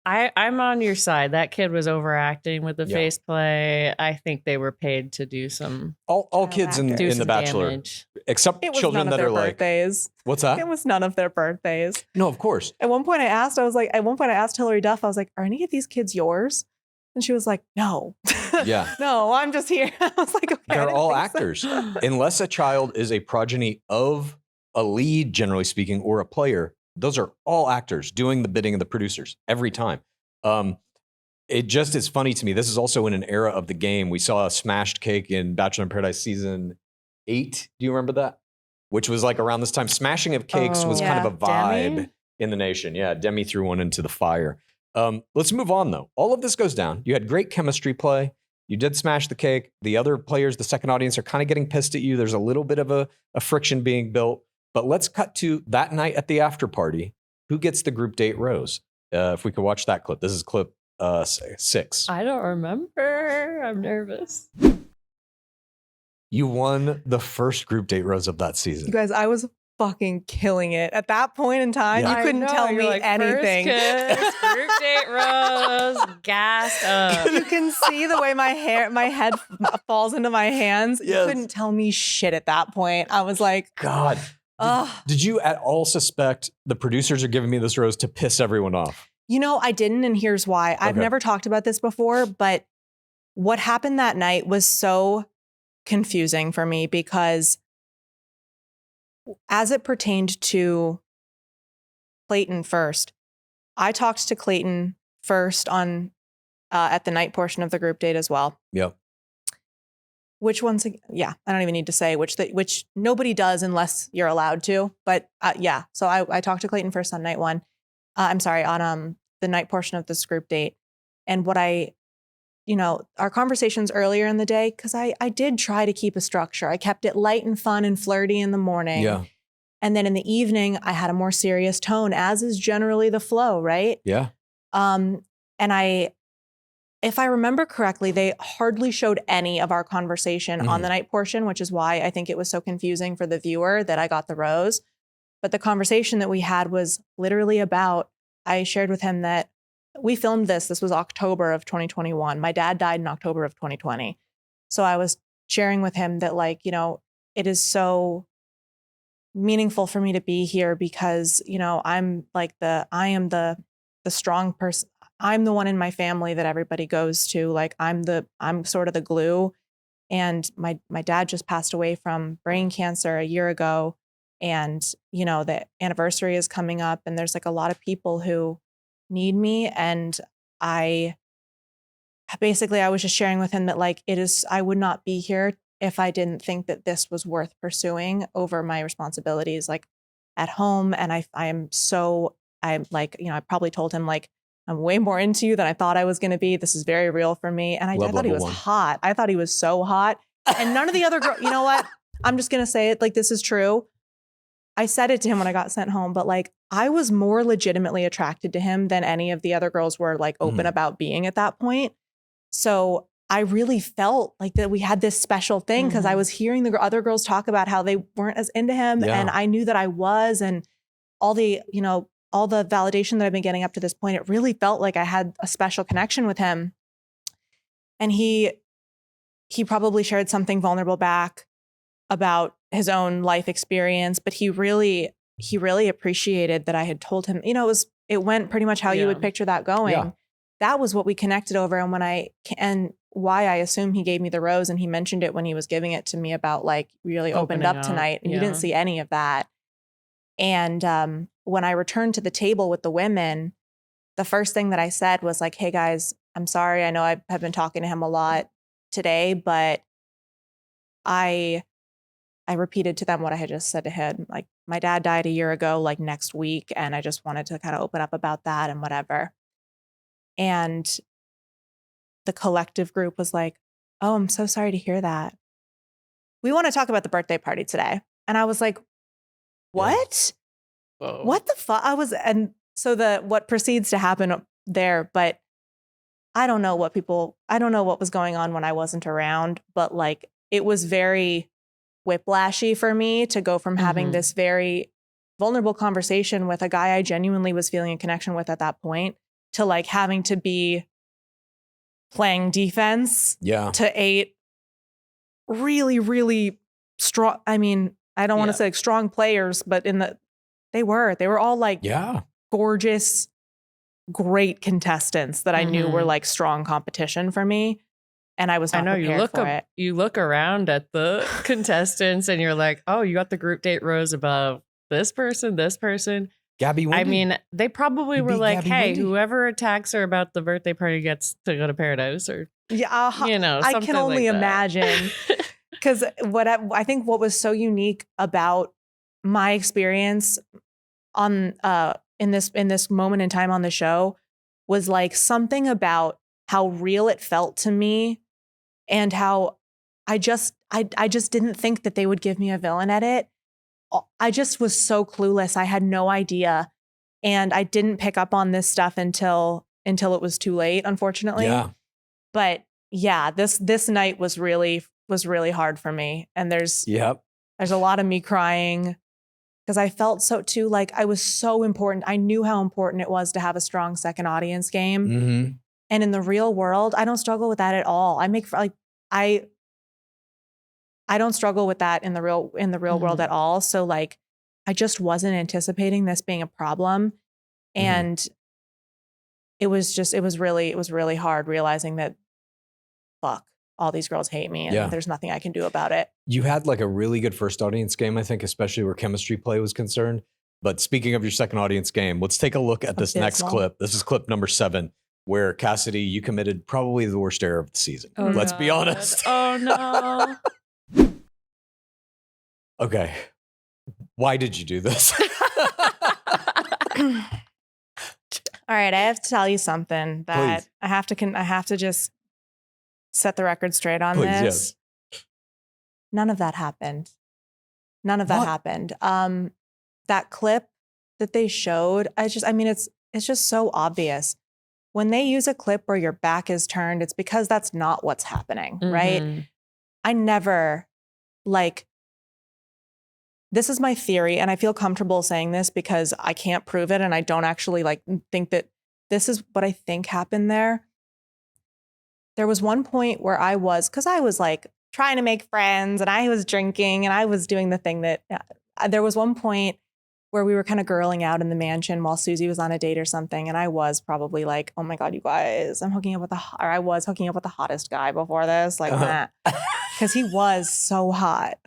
I'm on your side. That kid was overacting with the Yeah. face play. I think they were paid to do some All Child kids in actors. The Bachelor, damage. except It was children none of that their are like, birthdays. what's that? It was none of their birthdays. No, of course. At one point I asked Hilary Duff, I was like, are any of these kids yours? And she was like, no. Yeah. No, I'm just here. I was like, okay. They're all actors. Unless a child is a progeny of a lead, generally speaking, or a player, those are all actors doing the bidding of the producers every time. It just is funny to me. This is also in an era of the game. We saw a smashed cake in Bachelor in Paradise season 8. Do you remember that? Which was like around this time. Smashing of cakes was kind of a vibe Demi? in the nation. Yeah, Demi threw one into the fire. Let's move on, though. All of this goes down. You had great chemistry play. You did smash the cake. The other players, the second audience, are kind of getting pissed at you. There's a little bit of a friction being built. But let's cut to that night at the after party. Who gets the group date rose? If we could watch that clip. This is clip 6. I don't remember. I'm nervous. You won the first group date rose of that season. You guys, I was fucking killing it. At that point in time, Yeah. you couldn't tell me like, anything. First kiss, group date rose, gassed up. You can see the way my head falls into my hands. Yes. You couldn't tell me shit at that point. I was like, God. ugh. Did you at all suspect the producers are giving me this rose to piss everyone off? You know, I didn't, and here's why. I've Okay. never talked about this before, but what happened that night was so confusing for me because as it pertained to Clayton first, I talked to Clayton first on at the night portion of the group date as well. Yep. Which ones? Yeah, I don't even need to say which nobody does unless you're allowed to. But yeah, so I talked to Clayton first on night one. I'm sorry, on the night portion of this group date. And what our conversations earlier in the day, because I did try to keep a structure. I kept it light and fun and flirty in the morning. Yeah. And then in the evening, I had a more serious tone, as is generally the flow, right? Yeah. And if I remember correctly, they hardly showed any of our conversation on the night portion, which is why I think it was so confusing for the viewer that I got the rose. But the conversation that we had was literally about, I shared with him that we filmed this. This was October of 2021. My dad died in October of 2020. So I was sharing with him that, like, it is so meaningful for me to be here because, I'm like I am the strong person. I'm the one in my family that everybody goes to. Like I'm sort of the glue. And my dad just passed away from brain cancer a year ago. And, the anniversary is coming up and there's like a lot of people who need me. And I was just sharing with him that like, I would not be here if I didn't think that this was worth pursuing over my responsibilities, like at home. And I probably told him like, I'm way more into you than I thought I was going to be. This is very real for me. And I thought he was hot. I thought he was so hot. And none of the other girls, you know what? I'm just going to say it like this is true. I said it to him when I got sent home, but like I was more legitimately attracted to him than any of the other girls were like open about being at that point. So I really felt like that we had this special thing because I was hearing the other girls talk about how they weren't as into him. Yeah. And I knew that I was, and all the validation that I've been getting up to this point, it really felt like I had a special connection with him. And he probably shared something vulnerable back about his own life experience, but he really appreciated that I had told him, it went pretty much how you would picture that going. Yeah. That was what we connected over. And why I assume he gave me the rose, and he mentioned it when he was giving it to me about like really opened up tonight, and you didn't see any of that. And when I returned to the table with the women, the first thing that I said was like, hey guys, I'm sorry. I know I have been talking to him a lot today, but I repeated to them what I had just said to him. Like, my dad died a year ago, like next week. And I just wanted to kind of open up about that and whatever. And the collective group was like, oh, I'm so sorry to hear that. We want to talk about the birthday party today. And I was like, what? Whoa. What the fuck? And so what proceeds to happen there, but I don't know what was going on when I wasn't around, but like, it was very whiplashy for me to go from having this very vulnerable conversation with a guy I genuinely was feeling a connection with at that point to like having to be playing defense to 8 really, really strong. I mean, I don't want to say like strong players, but they were all like gorgeous, great contestants that I knew were like strong competition for me. And I was not prepared for it. You look around at the contestants and you're like, oh, you got the group date rows above this person. Gabby Wendy. I mean, they probably were like, Gabby hey, Wendy. whoever attacks her about the birthday party gets to go to paradise, or I can only imagine. Because I think what was so unique about my experience on in this moment in time on the show was like something about how real it felt to me, and how I just didn't think that they would give me a villain edit. I just was so clueless. I had no idea, and I didn't pick up on this stuff until it was too late, unfortunately. Yeah. But yeah, this night was really hard for me, and there's a lot of me crying because I felt so too like I was so important. I knew how important it was to have a strong second audience game, Mm-hmm. and in the real world, I don't struggle with that at all. I don't struggle with that in the real world at all. So like, I just wasn't anticipating this being a problem, and it was really hard realizing that, fuck, all these girls hate me, and there's nothing I can do about it. You had like a really good first audience game, I think, especially where chemistry play was concerned. But speaking of your second audience game, let's take a look at this next clip. This is clip number 7, where Cassidy, you committed probably the worst error of the season. Oh, let's be honest. Oh no. Okay. Why did you do this? All right, I have to tell you something that I have to just set the record straight on this. Yes. None of that happened. None of that happened. That clip that they showed, it's just so obvious. When they use a clip where your back is turned, it's because that's not what's happening, right? I never this is my theory, and I feel comfortable saying this because I can't prove it, and I don't actually think that this is what I think happened there. There was one point where I was like trying to make friends, and I was drinking, and I was doing the thing that there was one point where we were kind of girling out in the mansion while Susie was on a date or something, and I was probably like, oh my God, you guys, I was hooking up with the hottest guy before this, because he was so hot.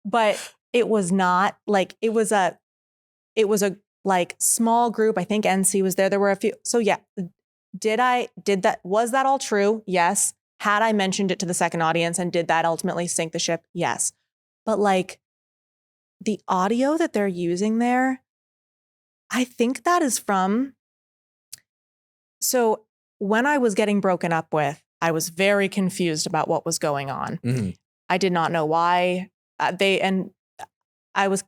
But it was not like, it was a like small group. I think NC was there. There were a few. So yeah, was that all true? Yes. Had I mentioned it to the second audience, and did that ultimately sink the ship? Yes. But like the audio that they're using there, I think that is from. So when I was getting broken up with, I was very confused about what was going on. I did not know why. I was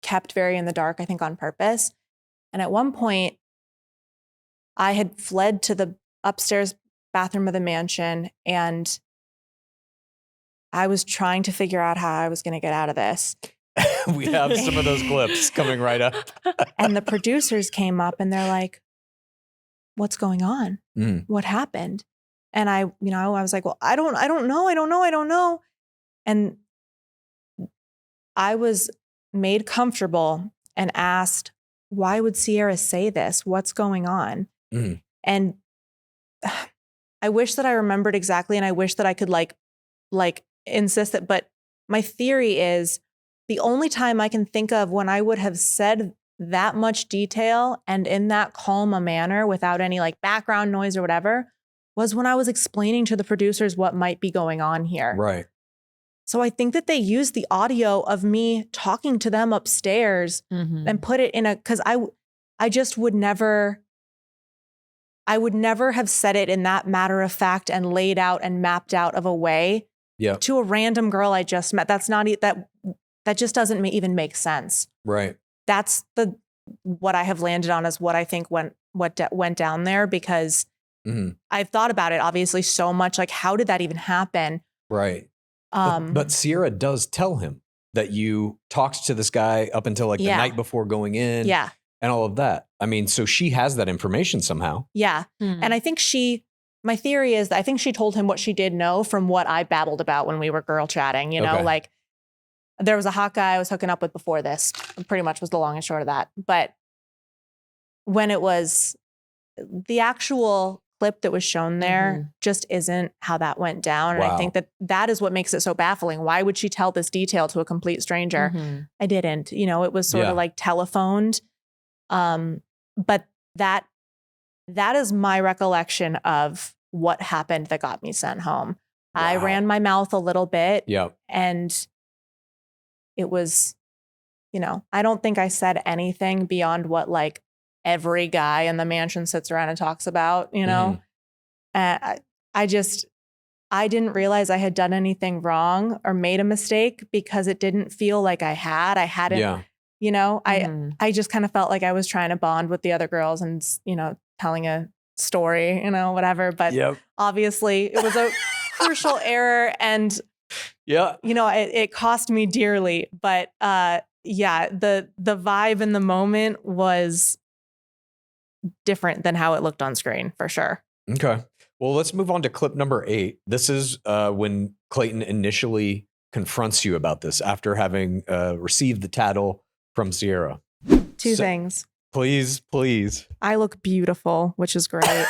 kept very in the dark, I think on purpose. And at one point, I had fled to the upstairs bathroom of the mansion, and I was trying to figure out how I was going to get out of this. We have some of those clips coming right up. And the producers came up, and they're like, what's going on? What happened? And I was like, well, I don't know. And I was made comfortable and asked, why would Sierra say this? What's going on? And I wish that I remembered exactly, and I wish that I could like insist that, but my theory is the only time I can think of when I would have said that much detail and in that calm a manner without any like background noise or whatever was when I was explaining to the producers what might be going on here. Right. So I think that they used the audio of me talking to them upstairs and put it in because I just would never have said it in that matter of fact and laid out and mapped out of a way to a random girl I just met. That's not that just doesn't even make sense. Right. That's what I have landed on as what I think went down there, because I've thought about it obviously so much. Like, how did that even happen? Right. But Sierra does tell him that you talked to this guy up until like the Yeah. night before going in Yeah. and all of that. I mean, so she has that information somehow. Yeah. And I think my theory is that I think she told him what she did know from what I babbled about when we were girl chatting, you know, Okay. like there was a hot guy I was hooking up with before this, pretty much was the long and short of that. But when it was the actual clip that was shown there just isn't how that went down. And I think that is what makes it so baffling. Why would she tell this detail to a complete stranger? I didn't, you know, it was sort of like telephoned. But that is my recollection of what happened that got me sent home. Wow. I ran my mouth a little bit. Yeah. And it was, you know, I don't think I said anything beyond what like every guy in the mansion sits around and talks about, you know? I didn't realize I had done anything wrong or made a mistake because it didn't feel like I hadn't, you know, I just kind of felt like I was trying to bond with the other girls and, you know, telling a story, you know, whatever. But obviously it was a crucial error and, you know, it cost me dearly. But the vibe in the moment was different than how it looked on screen for sure. Okay. Well, let's move on to clip number 8. This is when Clayton initially confronts you about this after having received the tattle from Sierra. Two things. Please. I look beautiful, which is great.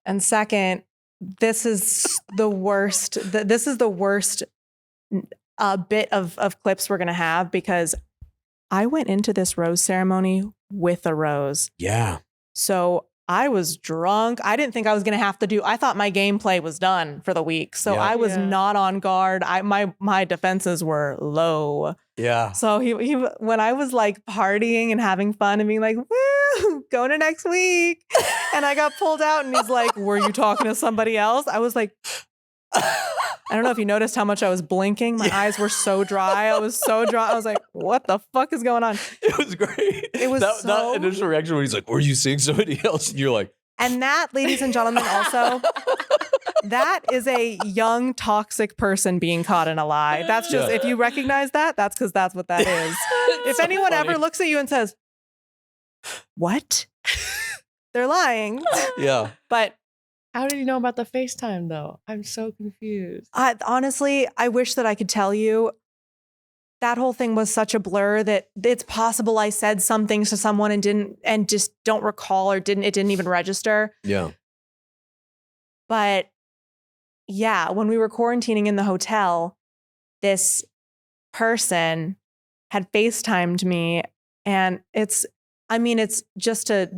And second, this is the worst. This is the worst bit of clips we're going to have because I went into this rose ceremony with a rose. Yeah. So I was drunk. I didn't think I was going to have to I thought my gameplay was done for the week. So I was not on guard. My defenses were low. Yeah. So he when I was like partying and having fun and being like, woo, going to next week. And I got pulled out and he's like, were you talking to somebody else? I was like, I don't know if you noticed how much I was blinking. My eyes were so dry. I was so dry. I was like, what the fuck is going on? It was great. It was that initial reaction when he's like, were you seeing somebody else? And you're like. And that, ladies and gentlemen, also, that is a young, toxic person being caught in a lie. That's just, if you recognize that, that's because that's what that is. If anyone ever looks at you and says, what? They're lying. Yeah. But how did you know about the FaceTime though? I'm so confused. Honestly, I wish that I could tell you. That whole thing was such a blur that it's possible I said some things to someone and just don't recall or it didn't even register. Yeah. But yeah, when we were quarantining in the hotel, this person had FaceTimed me and it's just to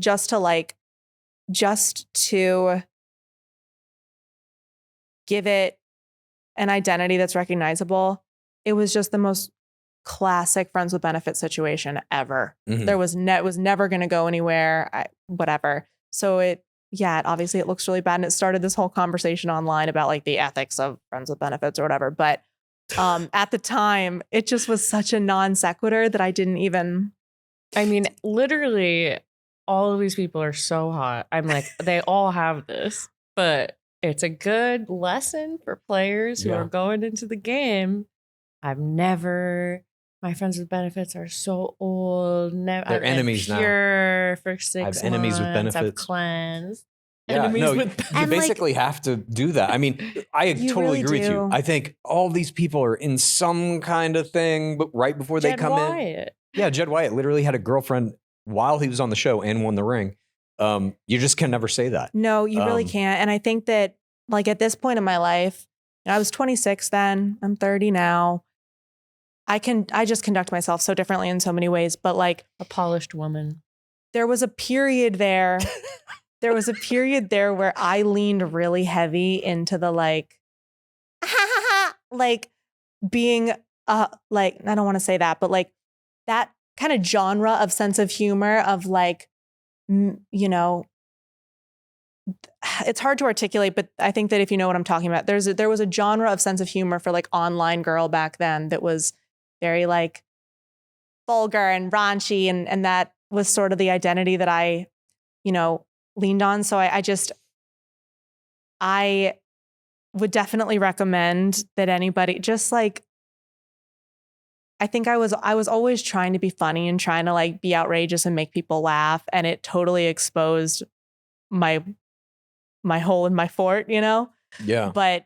give it an identity that's recognizable. It was just the most classic friends with benefits situation ever. There was it was never going to go anywhere, whatever. So obviously it looks really bad. And it started this whole conversation online about like the ethics of friends with benefits or whatever. But at the time, it just was such a non sequitur that I didn't even. I mean, literally all of these people are so hot. I'm like, they all have this, but it's a good lesson for players who are going into the game. My friends with benefits are so old. They're enemies now. For 6 months. I have enemies with benefits. I've cleansed. Yeah, Enemies with you benefits. basically have to do that. I mean, I totally really agree with you. do. I think all these people are in some kind of thing, but right before they come in. Yeah, Jed Wyatt literally had a girlfriend while he was on the show and won the ring. You just can never say that. No, you really can't. And I think that like at this point in my life, I was 26 then, I'm 30 now. I just conduct myself so differently in so many ways, but like a polished woman. There was a period there. There was a period there where I leaned really heavy into the like being like, I don't want to say that, but like that kind of genre of sense of humor of like, you know, it's hard to articulate, but I think that if you know what I'm talking about, there was a genre of sense of humor for like online girl back then that was very like vulgar and raunchy. And that was sort of the identity that I, you know, leaned on. So I would definitely recommend that anybody just like I think I was always trying to be funny and trying to like be outrageous and make people laugh. And it totally exposed my hole in my fort, you know? Yeah. But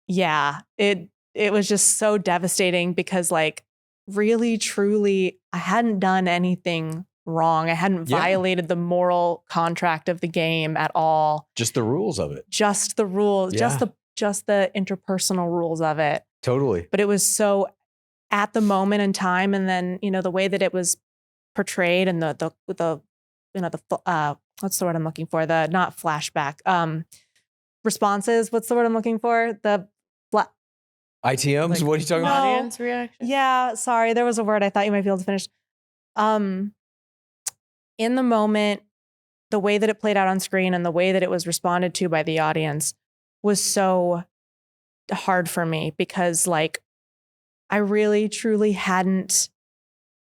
yeah, it was just so devastating because like really, truly, I hadn't done anything wrong. I hadn't violated the moral contract of the game at all. Just the rules of it. Just the rules, just the interpersonal rules of it. Totally. But it was so at the moment in time, and then the way that it was portrayed and the what's the word I'm looking for? The not flashback responses. What's the word I'm looking for? ITMs? Like, what are you talking no. about? Audience reaction. Yeah, sorry. There was a word I thought you might be able to finish. In the moment, the way that it played out on screen and the way that it was responded to by the audience was so hard for me because like I really truly hadn't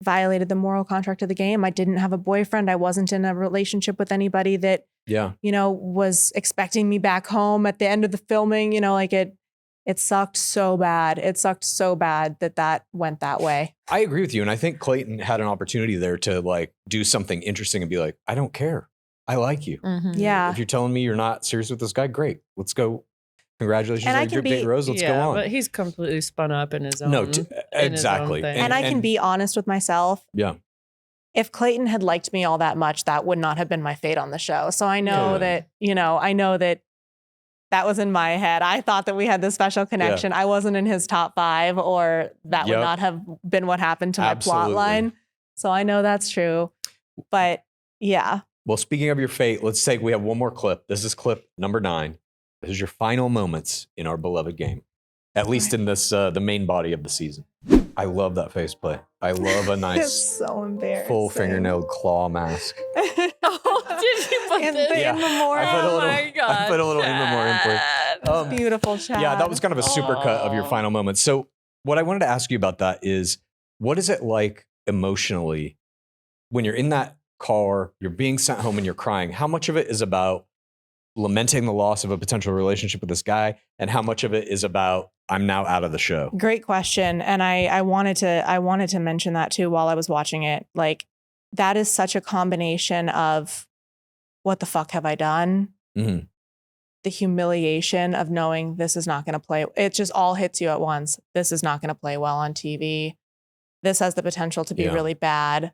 violated the moral contract of the game. I didn't have a boyfriend. I wasn't in a relationship with anybody that was expecting me back home at the end of the filming. Like it sucked so bad. It sucked so bad that went that way. I agree with you. And I think Clayton had an opportunity there to like do something interesting and be like, I don't care. I like you. Mm-hmm. Yeah. If you're telling me you're not serious with this guy, great. Let's go. Congratulations And on I your can drip date rose. Let's go on. But he's completely spun up in his own. No, in his own exactly. thing. And I can be honest with myself. Yeah. If Clayton had liked me all that much, that would not have been my fate on the show. So I know Totally. that was in my head. I thought that we had this special connection. I wasn't in his top 5, or that would not have been what happened to my plot line. So I know that's true. But yeah. Well, speaking of your fate, let's take, we have one more clip. This is clip number 9. This is your final moments in our beloved game, at least in this, the main body of the season. I love that face play. I love a nice It's so embarrassing. full fingernailed claw mask. Oh, did you put in this? the in memoriam? Oh my God. I put a little in memoriam for it. Beautiful chat. Yeah, that was kind of a supercut of your final moments. So what I wanted to ask you about that is, what is it like emotionally when you're in that car, you're being sent home and you're crying? How much of it is about lamenting the loss of a potential relationship with this guy, and how much of it is about I'm now out of the show? Great question. And I wanted to mention that too while I was watching it. Like, that is such a combination of what the fuck have I done? Mm-hmm. The humiliation of knowing this is not going to play. It just all hits you at once. This is not going to play well on TV. This has the potential to be really bad.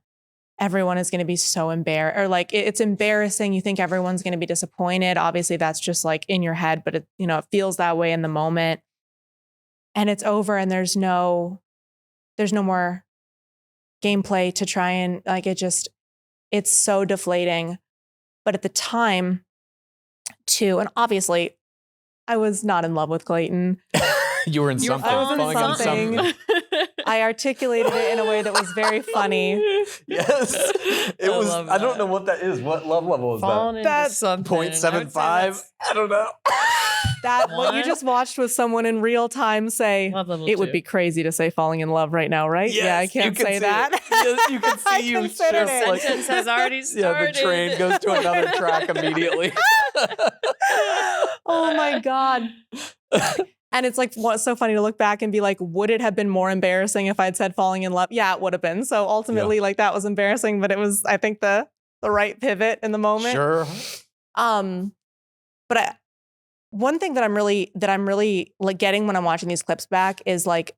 Everyone is going to be so embarrassed, or like it's embarrassing. You think everyone's going to be disappointed. Obviously that's just like in your head, but it feels that way in the moment. And it's over, and there's no more gameplay to try and like it's so deflating. But at the time too, and obviously I was not in love with Clayton. You were in something. I was in falling on something. I articulated it in a way that was very funny. Yes. It was, I don't know what that is. What love level is that? That's 0.75? I don't know. That what you just watched was someone in real time say, it would be crazy to say falling in love right now, right? Yes, yeah, I can't say that. Yes, you can see I you considered just it. like, Sentence has already started. the train goes to another track immediately. Oh my God. And it's like, what's so funny to look back and be like, would it have been more embarrassing if I'd said falling in love? Yeah, it would have been. So ultimately, like, that was embarrassing, but it was, I think, the right pivot in the moment. Sure. But one thing that I'm really like getting when I'm watching these clips back is like,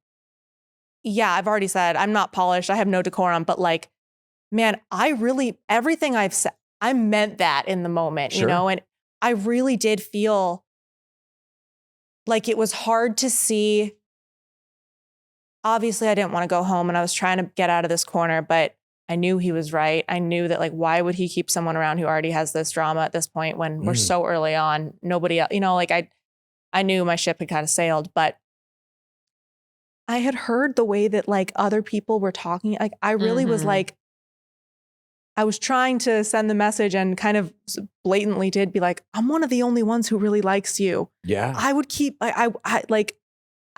yeah, I've already said I'm not polished. I have no decorum, but like, man, everything I've said, I meant that in the moment, and I really did feel like it was hard to see. Obviously, I didn't want to go home, and I was trying to get out of this corner, but I knew he was right. I knew that, like, why would he keep someone around who already has this drama at this point when we're so early on? Nobody else, like I knew my ship had kind of sailed, but I had heard the way that like other people were talking. Like, I really was like, I was trying to send the message and kind of blatantly did be like, I'm one of the only ones who really likes you. Yeah. I would keep, I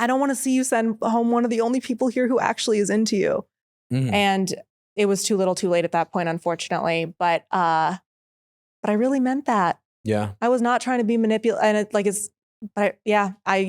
don't want to see you send home one of the only people here who actually is into you. And it was too little too late at that point, unfortunately. But I really meant that. Yeah. I was not trying to be manipulative. And But I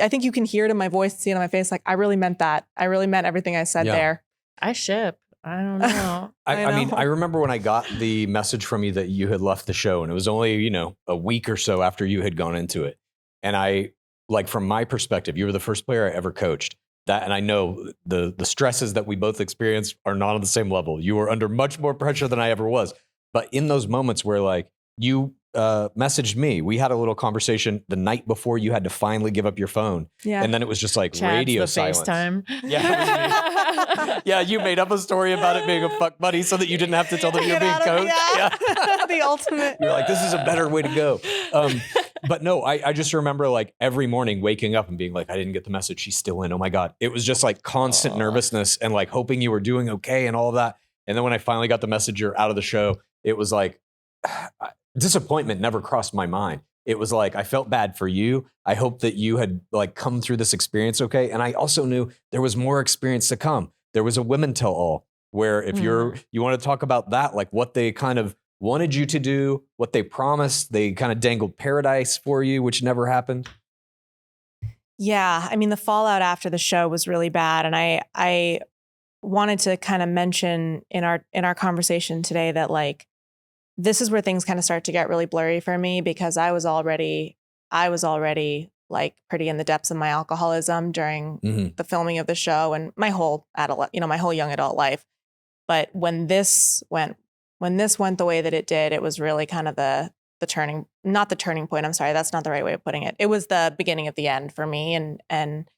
think you can hear it in my voice, see it on my face. Like, I really meant that. I really meant everything I said there. I ship. I don't know. I mean, I remember when I got the message from you that you had left the show, and it was only, a week or so after you had gone into it. And I, like, from my perspective, you were the first player I ever coached. And I know the stresses that we both experienced are not on the same level. You were under much more pressure than I ever was. But in those moments where, like, you messaged me, we had a little conversation the night before you had to finally give up your phone. Yeah. And then it was just like Chad's radio the silence. FaceTime. Yeah. Yeah, you made up a story about it being a fuck buddy so that you didn't have to tell them you're being coached. Yeah. The ultimate. You're like, this is a better way to go. But no, I just remember, like, every morning waking up and being like, I didn't get the message. She's still in. Oh my God. It was just like constant nervousness and like hoping you were doing okay and all of that. And then when I finally got the message you're out of the show, it was like, disappointment never crossed my mind. It was like, I felt bad for you. I hope that you had, like, come through this experience okay. And I also knew there was more experience to come. There was a women tell all where if you want to talk about that, like what they kind of wanted you to do, what they promised, they kind of dangled paradise for you, which never happened. Yeah. I mean, the fallout after the show was really bad. And I wanted to kind of mention in our conversation today that, like, this is where things kind of start to get really blurry for me, because I was already like pretty in the depths of my alcoholism during the filming of the show and my whole my whole young adult life. But when this went the way that it did, it was really kind of not the turning point. I'm sorry, that's not the right way of putting it. It was the beginning of the end for me. And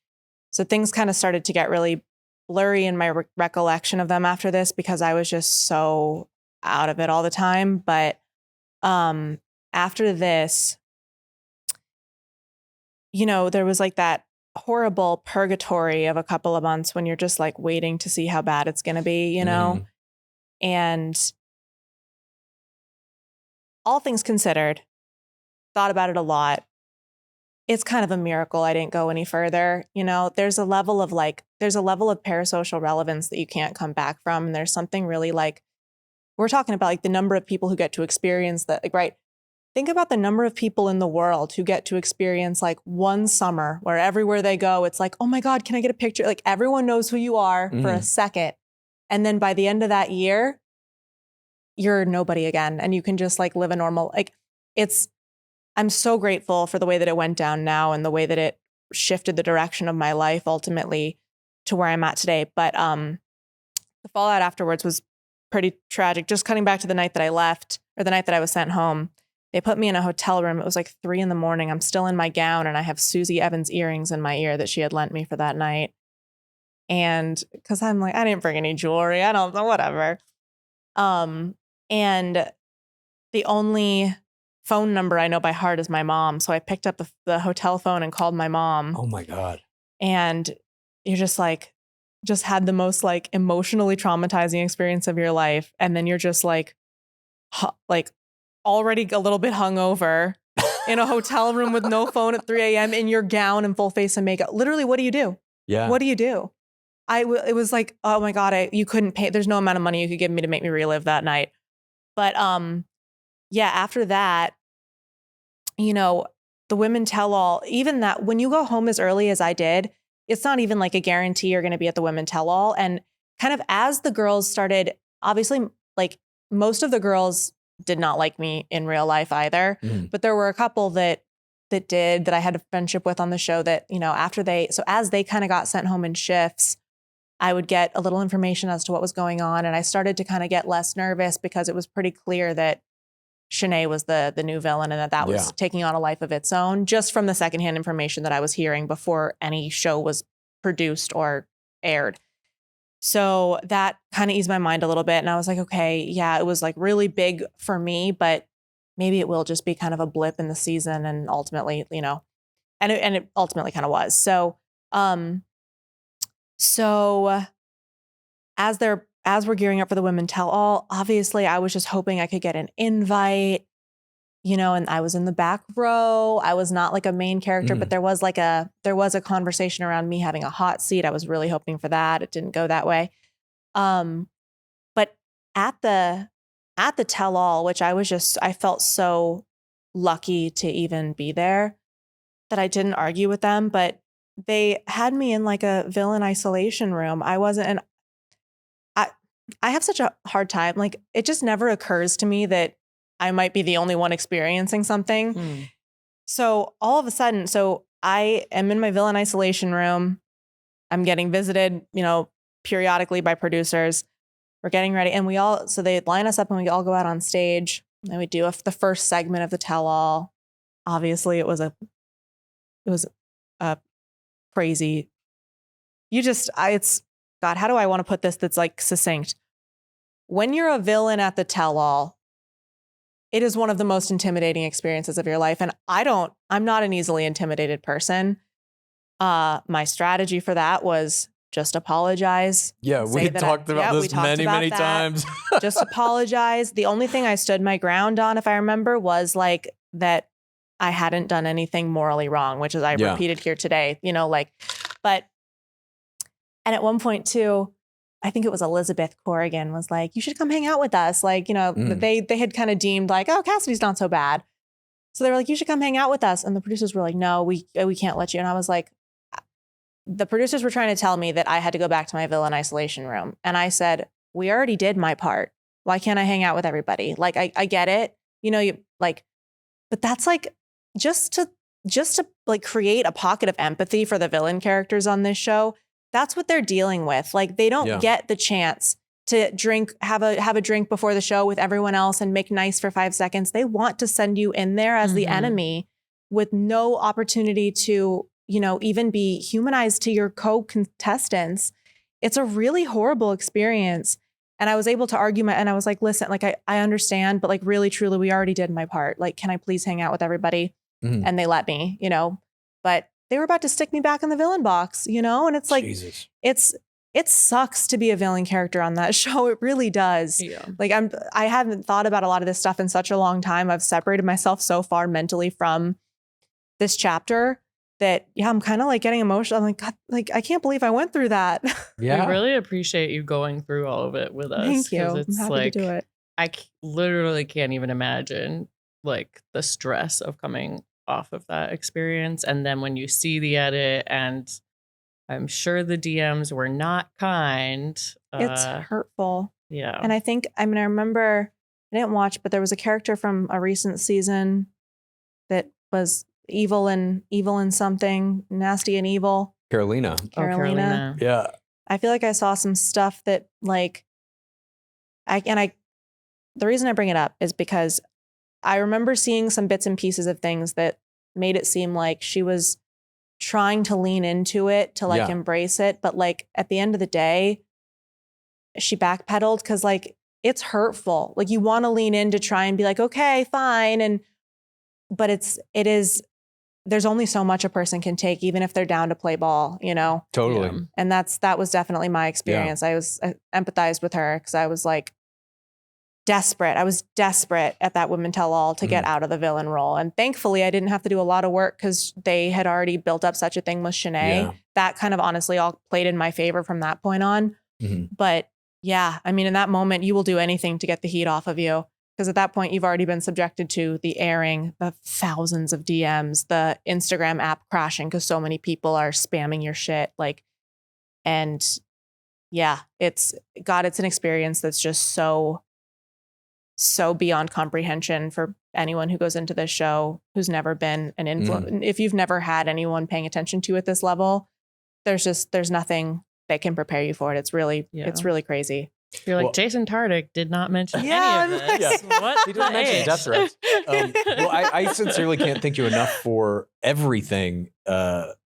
so things kind of started to get really blurry in my recollection of them after this, because I was just so out of it all the time. But after this, there was like that horrible purgatory of a couple of months when you're just like waiting to see how bad it's going to be, and all things considered, thought about it a lot. It's kind of a miracle I didn't go any further. There's a level of parasocial relevance that you can't come back from. And there's something really, like, we're talking about, like, the number of people who get to experience that, like, right. Think about the number of people in the world who get to experience, like, one summer where everywhere they go, it's like, oh my God, can I get a picture? Like, everyone knows who you are for a second. And then by the end of that year, you're nobody again. And you can just, like, live a normal, like, I'm so grateful for the way that it went down now and the way that it shifted the direction of my life ultimately to where I'm at today. But the fallout afterwards was pretty tragic. Just cutting back to the night that I left, or the night that I was sent home, they put me in a hotel room. It was like 3 a.m. I'm still in my gown and I have Susie Evans earrings in my ear that she had lent me for that night. And because I'm like, I didn't bring any jewelry. I don't know, whatever. And the only phone number I know by heart is my mom. So I picked up the hotel phone and called my mom. Oh my God. And you're just like, just had the most, like, emotionally traumatizing experience of your life. And then you're just like already a little bit hungover in a hotel room with no phone at 3 a.m. in your gown and full face of makeup. Literally, what do you do? Yeah. What do you do? It was like, oh my God, you couldn't pay. There's no amount of money you could give me to make me relive that night. But yeah, after that, the women tell all, even that when you go home as early as I did, it's not even like a guarantee you're going to be at the women tell all. And kind of as the girls started, obviously, like, most of the girls did not like me in real life either. But there were a couple that did, that I had a friendship with on the show that, as they kind of got sent home in shifts, I would get a little information as to what was going on. And I started to kind of get less nervous because it was pretty clear that Shanae was the new villain and that was taking on a life of its own, just from the secondhand information that I was hearing before any show was produced or aired. So that kind of eased my mind a little bit. And I was like, okay, yeah, it was like really big for me, but maybe it will just be kind of a blip in the season. And ultimately, and it ultimately kind of was. So as we're gearing up for the women tell all, obviously I was just hoping I could get an invite, and I was in the back row. I was not like a main character, but there was a conversation around me having a hot seat. I was really hoping for that. It didn't go that way. But at the tell all, which I felt so lucky to even be there. that I didn't argue with them, but they had me in like a villain isolation room. I wasn't, and I have such a hard time. Like, it just never occurs to me that I might be the only one experiencing something. So all of a sudden, so I am in my villain isolation room. I'm getting visited, periodically by producers. We're getting ready, and so they line us up and we all go out on stage and we do the first segment of the tell-all. Obviously it was a crazy, God, how do I want to put this that's like succinct? When you're a villain at the tell-all, it is one of the most intimidating experiences of your life. And I'm not an easily intimidated person. My strategy for that was just apologize. Yeah, we talked about this many times. Just apologize. The only thing I stood my ground on, if I remember, was like that I hadn't done anything morally wrong, which is I repeated here today, but, and at one point too, I think it was Elizabeth Corrigan was like, you should come hang out with us. Like, they had kind of deemed like, oh, Cassidy's not so bad. So they were like, you should come hang out with us. And the producers were like, no, we can't let you. And I was like, the producers were trying to tell me that I had to go back to my villain isolation room. And I said, we already did my part. Why can't I hang out with everybody? Like, I get it, but that's like, just to like create a pocket of empathy for the villain characters on this show. That's what they're dealing with. Like, they don't get the chance to have a drink before the show with everyone else and make nice for 5 seconds. They want to send you in there as the enemy with no opportunity to, even be humanized to your co-contestants. It's a really horrible experience. And I was able to argue and I was like, listen, like, I understand, but like, really, truly, we already did my part. Like, can I please hang out with everybody? And they let me, but they were about to stick me back in the villain box, and it's like, Jesus. It sucks to be a villain character on that show. It really does. Yeah. Like, I haven't thought about a lot of this stuff in such a long time. I've separated myself so far mentally from this chapter that, I'm kind of like getting emotional. I'm like, God, like, I can't believe I went through that. Yeah. We really appreciate you going through all of it with us. Thank you. It's I'm happy to do it. I literally can't even imagine like the stress of coming off of that experience. And then when you see the edit, and I'm sure the DMs were not kind. It's hurtful. Yeah. And I remember, I didn't watch, but there was a character from a recent season that was evil and something, nasty and evil. Carolina. Carolina. Yeah. I feel like I saw some stuff that like, the reason I bring it up is because I remember seeing some bits and pieces of things that made it seem like she was trying to lean into it, to like embrace it. But like at the end of the day, she backpedaled because like it's hurtful. Like, you want to lean in to try and be like, okay, fine. But there's only so much a person can take, even if they're down to play ball, Totally. And that was definitely my experience. I empathized with her because I was like, desperate. I was desperate at that Women Tell All to get out of the villain role. And thankfully I didn't have to do a lot of work because they had already built up such a thing with Shanae. Yeah. That kind of honestly all played in my favor from that point on. But yeah, I mean, in that moment, you will do anything to get the heat off of you. Because at that point, you've already been subjected to the airing, the thousands of DMs, the Instagram app crashing because so many people are spamming your shit. Like, and yeah, it's an experience that's just so beyond comprehension for anyone who goes into this show who's never been an influence. If you've never had anyone paying attention to you at this level, there's nothing that can prepare you for it. It's really crazy. You're like, Jason Tardik did not mention any of this. What? He didn't mention death threats. Well, I sincerely can't thank you enough for everything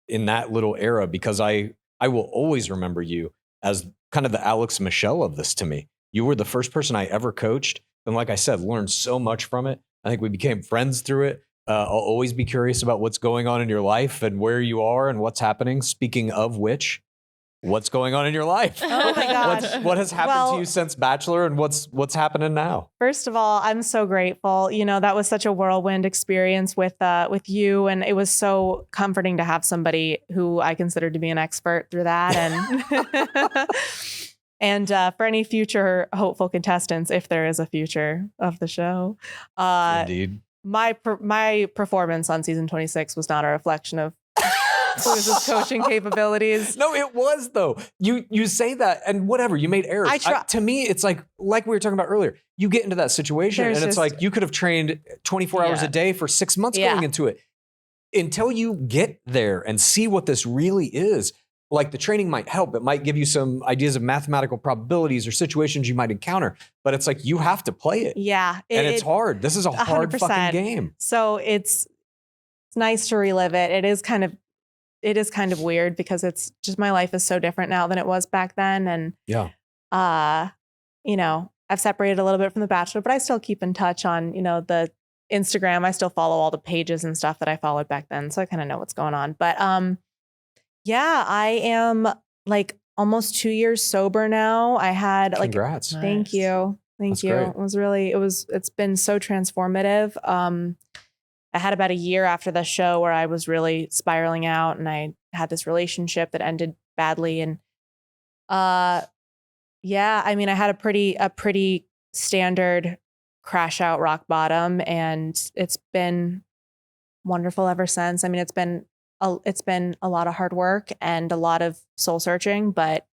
in that little era, because I will always remember you as kind of the Alex Michelle of this to me. You were the first person I ever coached. And like I said, learned so much from it. I think we became friends through it. I'll always be curious about what's going on in your life and where you are and what's happening. Speaking of which, what's going on in your life? Oh my God. What has happened to you since Bachelor, and what's happening now? First of all, I'm so grateful. That was such a whirlwind experience with you. And it was so comforting to have somebody who I considered to be an expert through that. And and for any future hopeful contestants, if there is a future of the show, Indeed. my performance on season 26 was not a reflection of Clues' coaching capabilities. No, it was though. You say that and whatever, you made errors. To me, it's like we were talking about earlier. You get into that situation and it's like you could have trained 24 hours a day for 6 months going into it. Until you get there and see what this really is, like the training might help. It might give you some ideas of mathematical probabilities or situations you might encounter, but it's like you have to play it. Yeah. And it's hard. This is a hard 100%. fucking game. So it's nice to relive it. It is kind of weird because it's just my life is so different now than it was back then. And you know, I've separated a little bit from The Bachelor, but I still keep in touch on, you know, the Instagram. I still follow all the pages and stuff that I followed back then. So I kind of know what's going on. But yeah, I am like almost 2 years sober now. I had Congrats. Thank you. Thank you. Great. It's been so transformative. I had about a year after the show where I was really spiraling out and I had this relationship that ended badly. And yeah, I mean, I had a pretty standard crash out rock bottom, and it's been wonderful ever since. I mean, it's been a lot of hard work and a lot of soul searching, but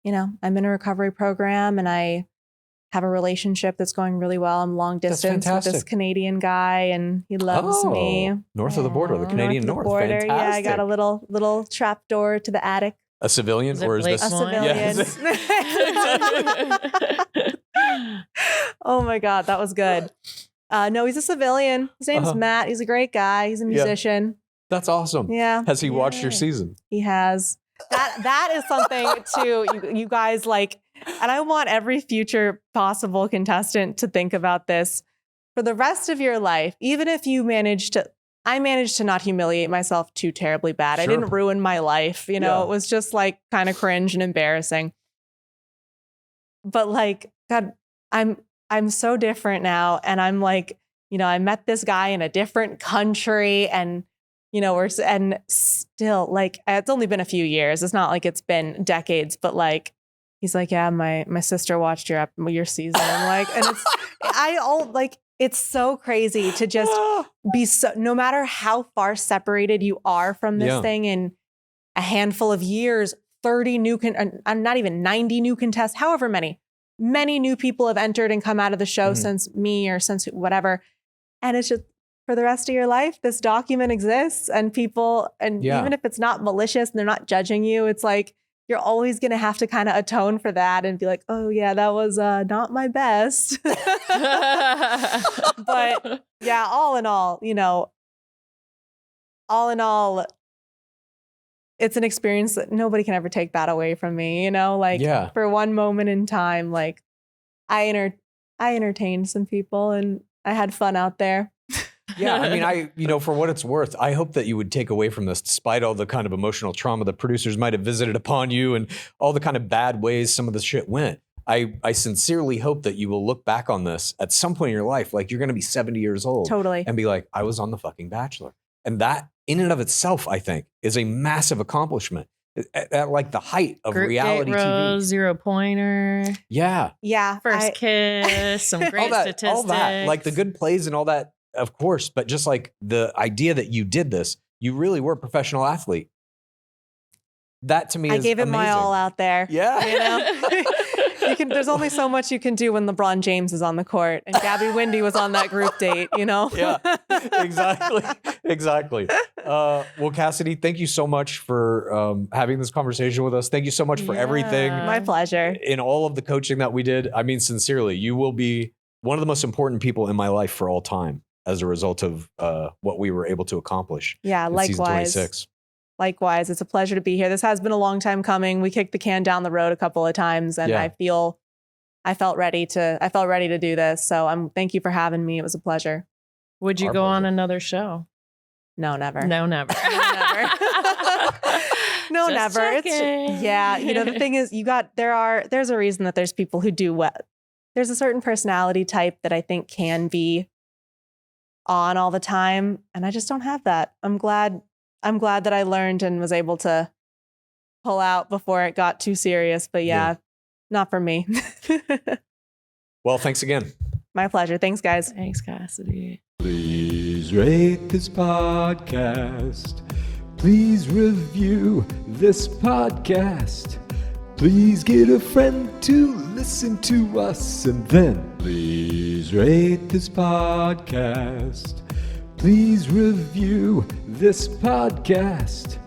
you know, I'm in a recovery program and I have a relationship that's going really well. I'm long distance with this Canadian guy and he loves me. North of the border, the Canadian North. Fantastic. Yeah, I got a little trap door to the attic. A civilian, or is this a civilian? Yes. Oh my God, that was good. No, he's a civilian. His name's Matt. He's a great guy. He's a musician. That's awesome. Yeah. Has he watched your season? He has. That is something too. You guys like, and I want every future possible contestant to think about this for the rest of your life. Even if you I managed to not humiliate myself too terribly bad. Sure. I didn't ruin my life. You know, it was just like kind of cringe and embarrassing. But like, God, I'm so different now. And I'm like, you know, I met this guy in a different country and, you know, and still like, it's only been a few years. It's not like it's been decades, but like, he's like, yeah, my sister watched your season. I'm like, and it's so crazy to just be so, no matter how far separated you are from this thing in a handful of years, 30 new, not even 90 new contests, however many new people have entered and come out of the show since me or since whatever. And it's just for the rest of your life, this document exists and people, and even if it's not malicious and they're not judging you, it's like, you're always going to have to kind of atone for that and be like, oh yeah, that was not my best. But yeah, all in all, it's an experience that nobody can ever take that away from me, like for one moment in time, like I entertained some people and I had fun out there. Yeah, I mean, for what it's worth, I hope that you would take away from this, despite all the kind of emotional trauma the producers might have visited upon you and all the kind of bad ways some of the shit went. I sincerely hope that you will look back on this at some point in your life, like you're going to be 70 years old. Totally. And be like, I was on the fucking Bachelor. And that in and of itself, I think, is a massive accomplishment. At like the height of Group reality date rose, TV. 0-pointer. Yeah. Yeah. First kiss, some great statistics. All that, like the good plays and all that. Of course, but just like the idea that you did this, you really were a professional athlete. That to me is I gave it amazing. my all out there. Yeah. There's only so much you can do when LeBron James is on the court and Gabby Windy was on that group date, Yeah, exactly. Well, Cassidy, thank you so much for having this conversation with us. Thank you so much for everything. My pleasure. In all of the coaching that we did. I mean, sincerely, you will be one of the most important people in my life for all time, as a result of what we were able to accomplish. Yeah, likewise. Season 26. Likewise, it's a pleasure to be here. This has been a long time coming. We kicked the can down the road a couple of times, and I felt ready to do this. So thank you for having me. It was a pleasure. Would you go on another show? No, never. No, never. No, Just never. checking. The thing is, there's a reason that there's people who do what. There's a certain personality type that I think can be on all the time, and I just don't have that. I'm glad that I learned and was able to pull out before it got too serious, but not for me. Well, thanks again. My pleasure. Thanks, guys. Thanks, Cassidy. Please rate this podcast. Please review this podcast. Please get a friend to listen to us, and then please rate this podcast. Please review this podcast.